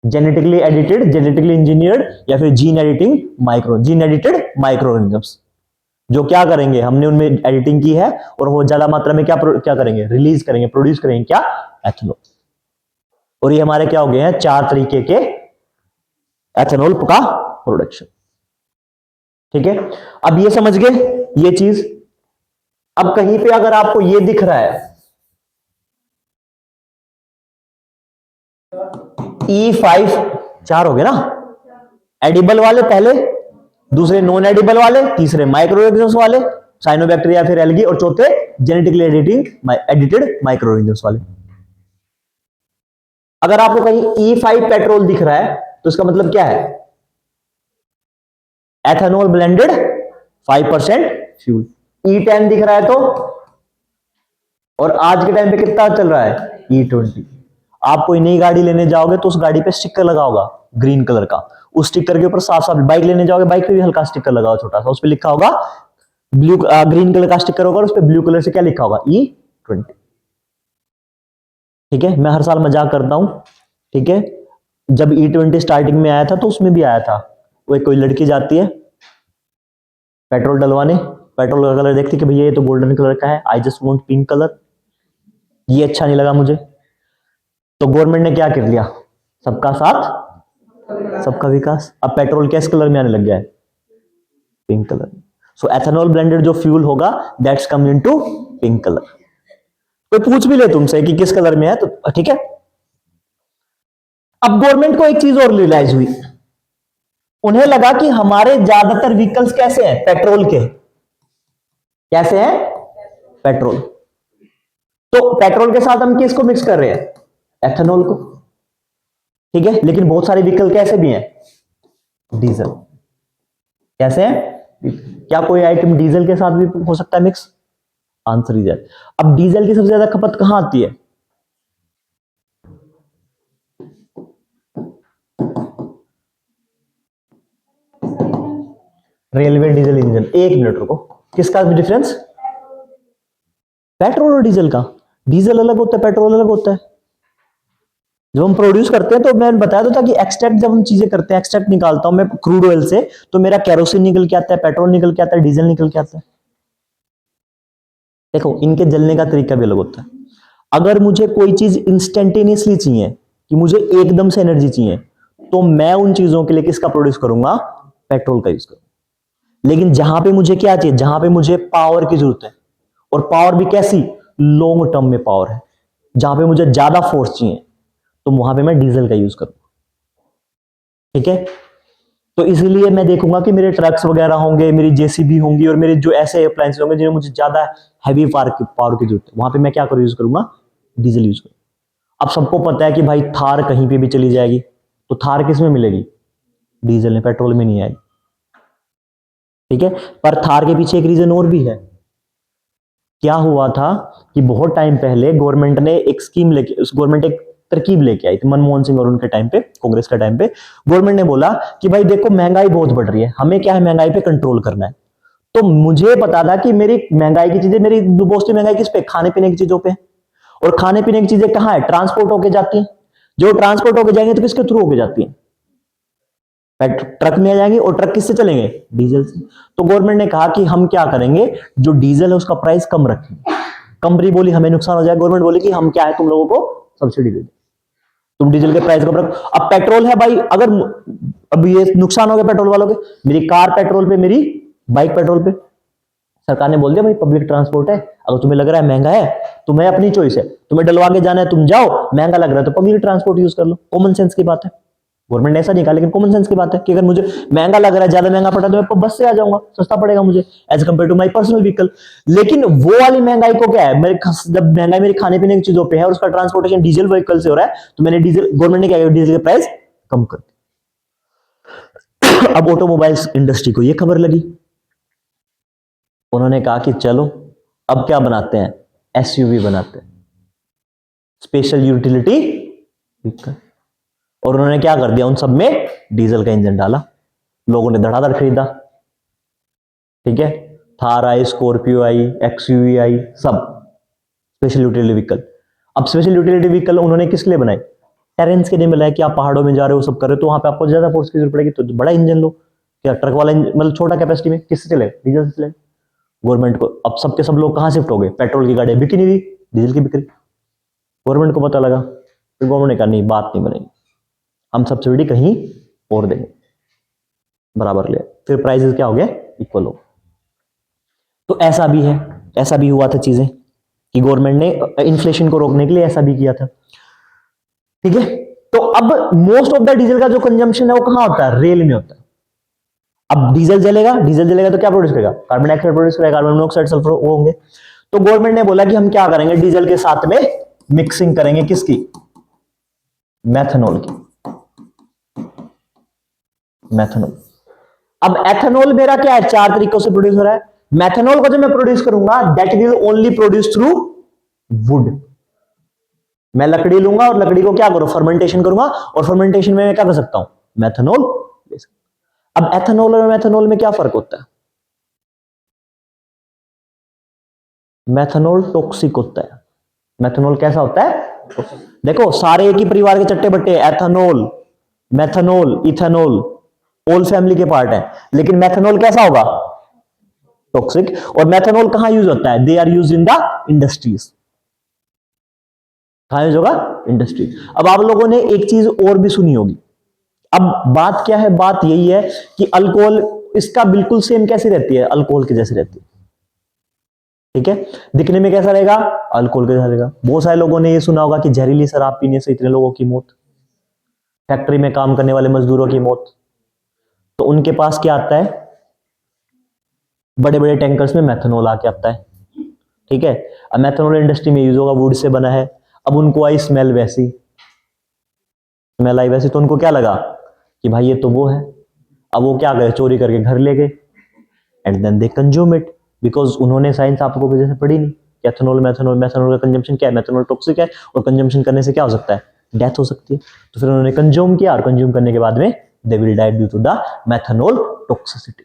जेनेटिकली एडिटेड, जेनेटिकली इंजीनियर्ड या फिर जीन एडिटेड माइक्रोऑर्गेनिज्म्स, जो क्या करेंगे, हमने उनमें एडिटिंग की है और वो ज्यादा मात्रा में क्या करेंगे, रिलीज करेंगे, प्रोड्यूस करेंगे क्या, एथेनॉल। और ये हमारे क्या हो गए हैं, 4 तरीके के एथेनॉल का प्रोडक्शन। ठीक है, अब ये समझ गए ये चीज। अब कहीं पे अगर आपको ये दिख रहा है E5, 4 हो गए ना, एडिबल वाले पहले, दूसरे नॉन एडिबल वाले, तीसरे माइक्रोऑर्गेनिज्म्स वाले साइनोबैक्टीरिया फिर एल्गी, और चौथे जेनेटिकली एडिटेड माइक्रोऑर्गेनिज्म्स वाले। अगर आपको कहीं E5 पेट्रोल दिख रहा है तो इसका मतलब क्या है, एथेनॉल ब्लेंडेड 5% फ्यूल। E10 दिख रहा है तो, और आज के टाइम पे कितना चल रहा है, E20। आप कोई नई गाड़ी लेने जाओगे तो उस गाड़ी पे स्टिकर लगा होगा ग्रीन कलर का, उस स्टिकर के ऊपर साफ साफ, बाइक लेने जाओगे बाइक पे भी हल्का स्टिकर लगा होगा छोटा सा, उस पे लिखा होगा ग्रीन कलर का स्टिकर होगा और उस पे ब्लू कलर से क्या लिखा होगा, E20। ठीक है, मैं हर साल मजाक करता हूं। ठीक है, जब E20 स्टार्टिंग में आया था तो उसमें भी आया था, वो कोई लड़की जाती है पेट्रोल डलवाने, पेट्रोल का कलर देखती कि भैया ये तो गोल्डन कलर का है, I just want pink colour, ये अच्छा नहीं लगा मुझे। तो गवर्नमेंट ने क्या कर लिया, सबका साथ सबका विकास, अब पेट्रोल किस कलर में आने लग गया है, पिंक कलर। सो एथेनॉल ब्लेंडेड जो फ्यूल होगा that's come into pink colour. कोई पूछ भी ले तुमसे कि किस कलर में है तो ठीक है। अब गवर्नमेंट को एक चीज और रियलाइज हुई, उन्हें लगा कि हमारे ज्यादातर व्हीकल्स कैसे हैं, पेट्रोल के, कैसे हैं, पेट्रोल। तो पेट्रोल के साथ हम किसको मिक्स कर रहे हैं, एथेनॉल को। ठीक है, लेकिन बहुत सारे व्हीकल कैसे भी हैं, डीजल। कैसे हैं, क्या कोई आइटम डीजल के साथ भी हो सकता है मिक्स, आंसर इज दैट। अब डीजल की सबसे ज्यादा खपत कहां आती है, रेलवे डीजल इंजन। एक मिनट रुको, किसका डिफरेंस, पेट्रोल और डीजल का। डीजल अलग होता है, पेट्रोल अलग होता है। जब हम प्रोड्यूस करते हैं तो मैंने बताया तो था कि एक्सट्रैक्ट, जब हम चीजें करते हैं, एक्सट्रैक्ट निकालता हूं मैं क्रूड ऑयल से, तो मेरा कैरोसिन निकल के आता है, पेट्रोल निकल के आता है, डीजल निकल के आता है। देखो इनके जलने का तरीका भी अलग होता है। अगर मुझे कोई चीज इंस्टेंटेनियसली चाहिए, कि मुझे एकदम से एनर्जी चाहिए, तो मैं उन चीजों के लिए किसका प्रोड्यूस करूंगा, पेट्रोल का यूज करूंगा। लेकिन जहां पे मुझे क्या चाहिए, जहां पे मुझे पावर की जरूरत है, और पावर भी कैसी, लॉन्ग टर्म में पावर है, जहां पे मुझे ज्यादा फोर्स चाहिए, तो वहां पे मैं डीजल का यूज करूंगा। ठीक है, तो इसलिए मैं देखूंगा कि मेरे ट्रक्स वगैरह होंगे, मेरी जेसीबी होंगी, और मेरे जो ऐसे अप्लायंसेस होंगे जिन्हें मुझे ज्यादा हैवी पावर की जरूरत है, वहां पे मैं क्या करूँ, यूज करूंगा, डीजल यूज करूंगा। अब सबको पता है कि भाई थार कहीं पे भी चली जाएगी, तो थार किस में मिलेगी, डीजल में, पेट्रोल में नहीं आएगी। ठीक है, पर थार के पीछे एक रीजन और भी है। क्या हुआ था कि बहुत टाइम पहले गवर्नमेंट ने एक स्कीम लेके, गवर्नमेंट एक तरकीब लेके आई थी, मनमोहन सिंह और उनके टाइम पे, कांग्रेस के टाइम पे, गवर्नमेंट ने बोला कि भाई देखो महंगाई बहुत बढ़ रही है, हमें क्या है, महंगाई पे कंट्रोल करना है। तो मुझे पता था कि मेरी महंगाई की चीजें, मेरी मोस्टली महंगाई किस पे, खाने पीने की चीजों पे, और खाने पीने की चीजें कहां है, ट्रांसपोर्ट होके जाती है। जो ट्रांसपोर्ट होके जाएंगे तो किसके थ्रू होके जाती है, ट्रक में आ जाएंगे, और ट्रक किससे चलेंगे, डीजल से। तो गवर्नमेंट ने कहा कि हम क्या करेंगे, जो डीजल है उसका प्राइस कम रखेंगे। कंपनी बोली हमें नुकसान हो जाएगा, गवर्नमेंट बोली कि हम क्या है, तुम लोगों को सब्सिडी दे दो, तुम डीजल के प्राइस कम रखो। अब पेट्रोल है भाई, अगर अब ये नुकसान हो गया पेट्रोल वालों के, मेरी कार पेट्रोल पे, मेरी बाइक पेट्रोल पे, सरकार ने बोल दिया भाई पब्लिक ट्रांसपोर्ट है, अगर तुम्हें लग रहा है महंगा है, तुम्हें अपनी चॉइस है, तुम्हें डलवा के जाना है तुम जाओ, महंगा लग रहा है तो पब्लिक ट्रांसपोर्ट यूज कर लो, कॉमन सेंस की बात है। गवर्नमेंट ने ऐसा नहीं कहा, लेकिन कॉमन सेंस की बात है कि अगर मुझे महंगा लग रहा है, ज्यादा महंगा पड़ा, तो मैं बस से आ जाऊंगा, सस्ता पड़ेगा मुझे as compare to my personal vehicle. लेकिन वो वाली महंगाई को क्या है, मेरे जब महंगाई मेरी खाने पीने की चीजों पे है और उसका ट्रांसपोर्टेशन डीजल व्हीकल से हो रहा है, तो मैंने डीजल, गवर्नमेंट ने क्या किया, डीजल के प्राइस कम कर दिया। अब ऑटोमोबाइल्स इंडस्ट्री को ये खबर लगी, उन्होंने कहा कि चलो अब क्या बनाते हैं, एसयूवी बनाते हैं, स्पेशल यूटिलिटी व्हीकल। और उन्होंने क्या कर दिया, उन सब में डीजल का इंजन डाला, लोगों ने धड़ाधड़ खरीदा। ठीक है, थार आई, स्कॉर्पियो आई, एक्सयूवी आई, सब स्पेशल यूटिलिटी व्हीकल। अब स्पेशल यूटिलिटी व्हीकल उन्होंने किस लिए बनाए, टेरेंस के लिए बनाया कि आप पहाड़ों में जा रहे हो, सब कर रहे हो, तो वहां पे आपको ज्यादा फोर्स की जरूरत पड़ेगी, तो बड़ा इंजन लो। क्या ट्रक वाला मतलब छोटा कैपेसिटी में किससे चले, डीजल से चले। गवर्नमेंट को अब सबके सब लोग कहां शिफ्ट हो गए, पेट्रोल की गाड़ियां बिकी नहीं रही, डीजल की बिक्री। गवर्नमेंट को पता लगा, फिर गवर्नमेंट ने कहा नहीं, बात नहीं बनेगी, हम सब्सिडी कहीं और देंगे, बराबर ले, फिर प्राइसेस क्या हो गए, इक्वल हो। तो ऐसा भी है, ऐसा भी हुआ था चीजें कि गवर्नमेंट ने इन्फ्लेशन को रोकने के लिए ऐसा भी किया था। ठीक है, तो अब मोस्ट ऑफ द डीजल का जो कंजम्पशन है वो कहां होता है, रेल में होता है। अब डीजल जलेगा, डीजल जलेगा तो क्या प्रोड्यूस करेगा, कार्बन डाइऑक्साइड प्रोड्यूस करेगा, कार्बन मोनोऑक्साइड, सल्फर वो होंगे। तो गवर्नमेंट ने बोला कि हम क्या करेंगे, डीजल के साथ में मिक्सिंग करेंगे, किसकी, मैथनॉल की, मैथनॉल। अब एथेनॉल मेरा क्या है, चार तरीकों से प्रोड्यूस हो रहा है। मैथनॉल को जो मैं प्रोड्यूस करूंगा, that will only produce through would. मैं लकड़ी लूंगा और लकड़ी को क्या करूं, फर्मेंटेशन करूंगा, और फर्मेंटेशन में मैं क्या कर सकता हूं, मैथनॉल ले सकता हूं। अब एथेनॉल और मैथनॉल में क्या फर्क होता है, मैथनॉल टॉक्सिक होता है। मैथनॉल कैसा होता है, देखो सारे एक ही परिवार के चट्टे बट्टे, ethanol, methanol, ethanol, all family के पार्ट है, लेकिन मैथनॉल कैसा होगा, टॉक्सिक। और मैथनॉल कहां यूज होता है, they are use in the industries, कहां यूज होगा, इंडस्ट्री। अब आप लोगों ने एक चीज और भी सुनी होगी, अब बात क्या है, बात यही है कि अल्कोहल इसका बिल्कुल सेम कैसी रहती है, अल्कोहल की जैसी रहती है। ठीक है, दिखने में कैसा रहेगा, अल्कोहल के जैसा रहेगा। बहुत सारे लोगों ने ये सुना होगा कि जहरीली शराब पीने से इतने लोगों की मौत, फैक्ट्री में काम करने वाले मजदूरों की मौत। तो उनके पास क्या आता है, बड़े बड़े टैंकर्स में मैथनॉल आके आता है। ठीक है, अब मैथनॉल इंडस्ट्री में यूज होगा, वुड से बना है। अब उनको आई स्मेल वैसी, स्मेल आई वैसी, तो उनको क्या लगा कि भाई ये तो वो है। अब वो क्या करे, चोरी करके घर ले गए, and then they consume it, because उन्होंने साइंस आपको वजह से पढ़ी नहीं। एथेनॉल, मैथनॉल, मैथनॉल का कंजम्पशन क्या है, मैथनॉल टॉक्सिक है, और कंजम्पशन करने से क्या हो सकता है, डेथ हो सकती है। तो फिर उन्होंने कंज्यूम किया, और कंज्यूम करने के बाद में they will die due to the methanol toxicity,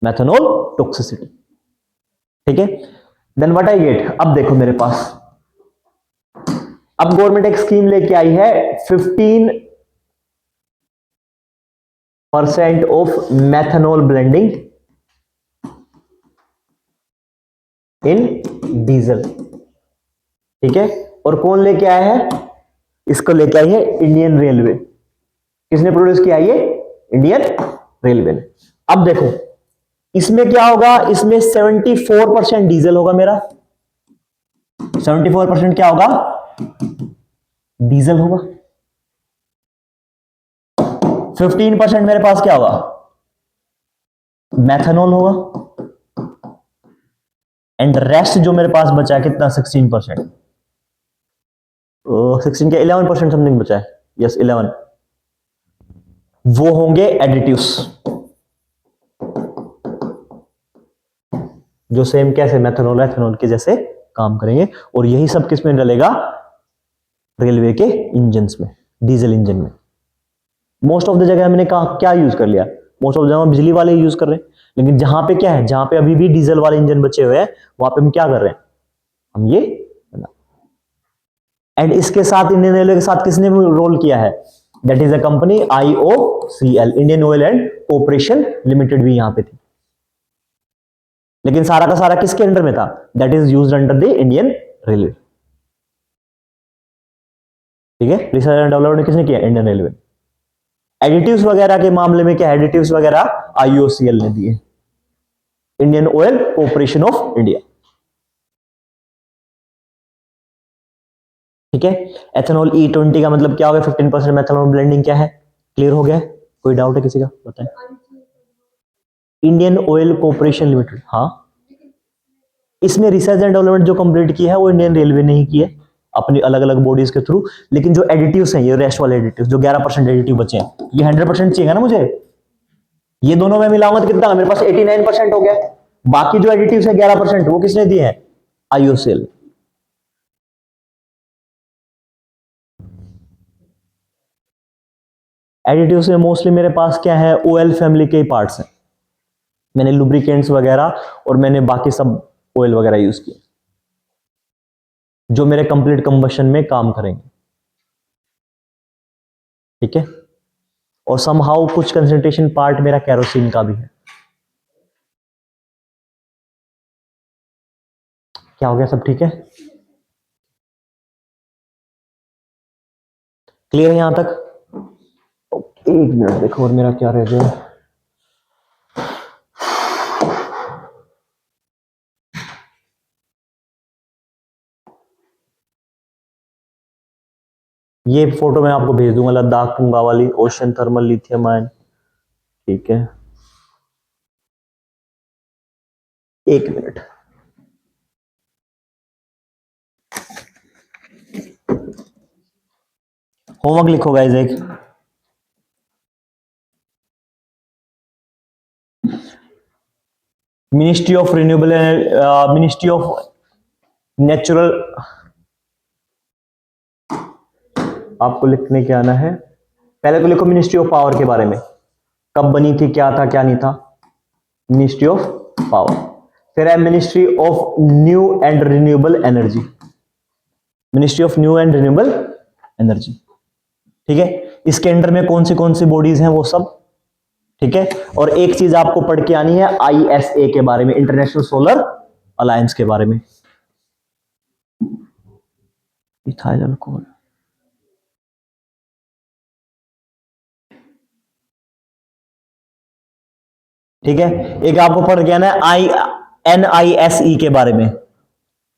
methanol toxicity. ठीक है, देन व्हाट आई गेट, अब देखो मेरे पास, अब गवर्नमेंट एक स्कीम लेके आई है, 15% of methanol blending in diesel. ठीक है, और कौन लेके आया है, इसको लेके आई है इंडियन रेलवे। किसने प्रोड्यूस किया ये, इंडियन रेलवे ने। अब देखो इसमें क्या होगा, इसमें 74% डीजल होगा मेरा, 74% क्या होगा, डीजल होगा। 15% मेरे पास क्या होगा, मैथनॉल होगा, एंड रेस्ट जो मेरे पास बचा है कितना, 16%, 16 के 11% समथिंग बचा है, यस 11, वो होंगे एडिटिव्स, जो सेम कैसे मैथनॉल एथेनॉल के जैसे काम करेंगे। और यही सब किस में डलेगा, रेलवे के इंजन में, डीजल इंजन में। मोस्ट ऑफ द जगह हमने कहा क्या यूज कर लिया, मोस्ट ऑफ द जगह बिजली वाले यूज कर रहे हैं, लेकिन जहां पे क्या है, जहां पे अभी भी डीजल वाले इंजन बचे हुए हैं, वहां पे हम क्या कर रहे हैं, हम ये। एंड इसके साथ इंडियन रेलवे के साथ किसने रोल किया है, that is a company IOCL, Indian oil and corporation limited भी यहां पे थी। लेकिन सारा का सारा किसके अंडर में था, that is used under the Indian railway. ठीक है, रिसर्च एंड डेवलपमेंट किसने किया, इंडियन रेलवे। एडिटिव्स वगैरह के मामले में क्या, एडिटिव्स वगैरह IOCL ने दिए, Indian oil corporation of India. ठीक है। एथेनॉल E20 का मतलब क्या हो गया, 15% मेथनॉल ब्लेंडिंग क्या है, क्लियर हो गया। कोई डाउट है किसी का, बताएं। इंडियन ऑयल कॉर्पोरेशन लिमिटेड, हाँ, इसमें रिसर्च एंड डेवलपमेंट जो कंप्लीट की है वो इंडियन रेलवे ने ही की है अपनी अलग अलग बॉडीज के थ्रू। लेकिन जो एडिटिव्स हैं, ये रेस्ट वाले एडिटिव्स जो 11% एडिटिव बचे हैं, ये 100% चाहिए ना मुझे, ये दोनों में मिलाऊंगा तो कितना, मेरे पास 89% हो गया। बाकी जो एडिटिव्स है 11% वो किसने दिए हैं, आईओसीएल। एडिटिव्स में मोस्टली मेरे पास क्या है, ओएल फैमिली के पार्ट्स हैं। मैंने लुब्रिकेंट्स वगैरह और मैंने बाकी सब ऑयल वगैरह यूज किए जो मेरे कंप्लीट कंबशन में काम करेंगे। ठीक है। और समहाउ कुछ कंसंट्रेशन पार्ट मेरा कैरोसिन का भी है। क्या हो गया, सब ठीक है, क्लियर है यहां तक। एक मिनट देखो और मेरा क्या रह गया। ये फोटो मैं आपको भेज दूंगा, लद्दाख पुंगा वाली ओशन थर्मल लिथियम आयन। ठीक है, एक मिनट। होमवर्क लिखो गाइस एक, ministry of renewable, ministry of natural, आपको लिखने के आना है। पहले तो लिखो मिनिस्ट्री ऑफ पावर के बारे में, कब बनी थी, क्या था क्या नहीं था, मिनिस्ट्री ऑफ पावर। फिर है ministry of new and renewable energy, ministry of new and renewable energy. ठीक है, इसके अंडर में कौन सी बॉडीज हैं वो सब। ठीक है, और एक चीज आपको पढ़ के आनी है आईएसए के बारे में, इंटरनेशनल सोलर अलायंस के बारे में। इथाइल अल्कोहल, ठीक है। एक आपको पढ़ के आना है NISE के बारे में,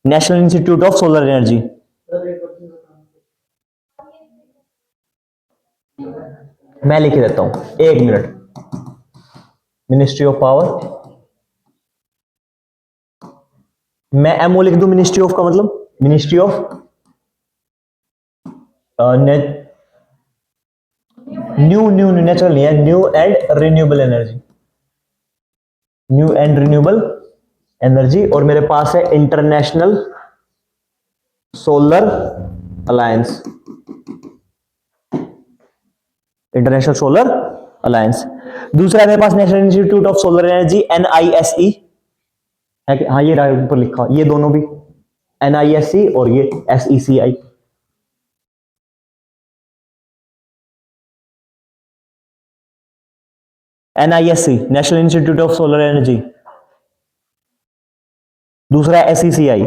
national institute of solar energy. मैं लिख देता हूं, एक मिनट। मिनिस्ट्री ऑफ पावर, मैं एमओ लिख दूं, मिनिस्ट्री ऑफ का मतलब ministry of new new natural नहीं है, new and renewable energy, new and renewable energy. और मेरे पास है international solar alliance, international solar alliance. दूसरा मेरे पास national institute of solar energy, NISE है कि, हाँ ये रहा ऊपर लिखा, ये दोनों भी NISE और ये SECI। NISE national institute of solar energy, दूसरा SECI।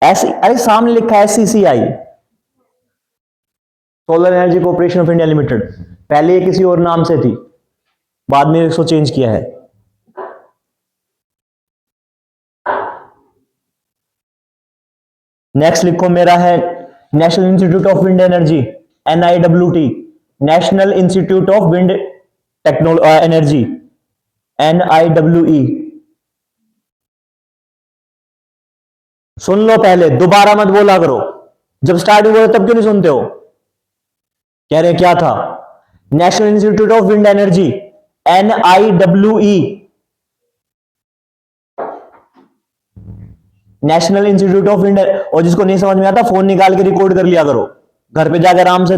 अरे सामने लिखा है SECI, solar energy corporation of India limited. पहले ये किसी और नाम से थी, बाद में इसको चेंज किया है। नेक्स्ट लिखो मेरा है national institute of wind energy, NIWT, national institute of wind technology energy, NIWE। सुन लो पहले, दोबारा मत बोला करो, जब स्टार्टिंग बोले तब क्यों नहीं सुनते हो। कह रहे क्या था, national institute of wind energy, NIWE, national institute of wind. और जिसको नहीं समझ में आता फोन निकाल के रिकॉर्ड कर लिया करो, घर पे जाकर आराम से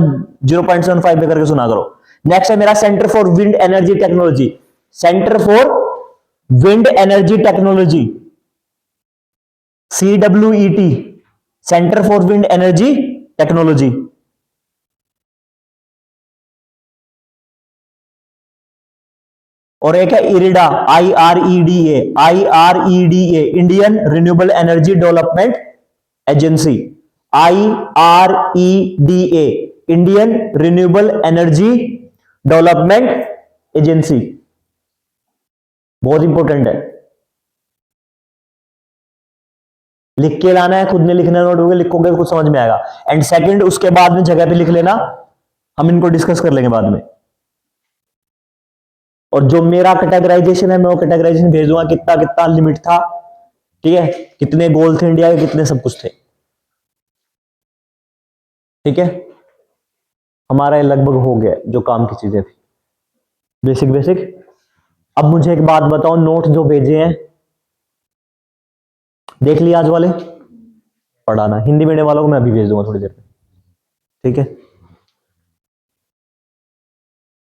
0.75 पे करके सुना करो। नेक्स्ट है मेरा centre for wind energy technology, centre for wind energy technology, CWET, centre for wind energy technology. और एक है IRDA, IREDA, Indian renewable energy development agency, IREDA, Indian renewable energy development agency. बहुत इंपॉर्टेंट है। लिख के लाना है, खुद ने लिखना नोटबुक में लिखोगे कुछ समझ में आएगा। एंड सेकंड, उसके बाद में जगह पे लिख लेना, हम इनको डिस्कस कर लेंगे बाद में। और जो मेरा कैटेगराइजेशन है मैं वो कैटेगराइजेशन भेज दूंगा, कितना कितना लिमिट था, ठीक है, कितने गोल थे इंडिया के, कितने सब कुछ थे, ठीक है। हमारा ये लगभग हो गया जो काम की चीजें थी, बेसिक बेसिक। अब मुझे एक बात बताओ, नोट जो भेजे हैं देख लिया आज वाले, पढ़ाना। हिंदी मीडियम वालों को मैं अभी भेज दूंगा थोड़ी देर में, ठीक है।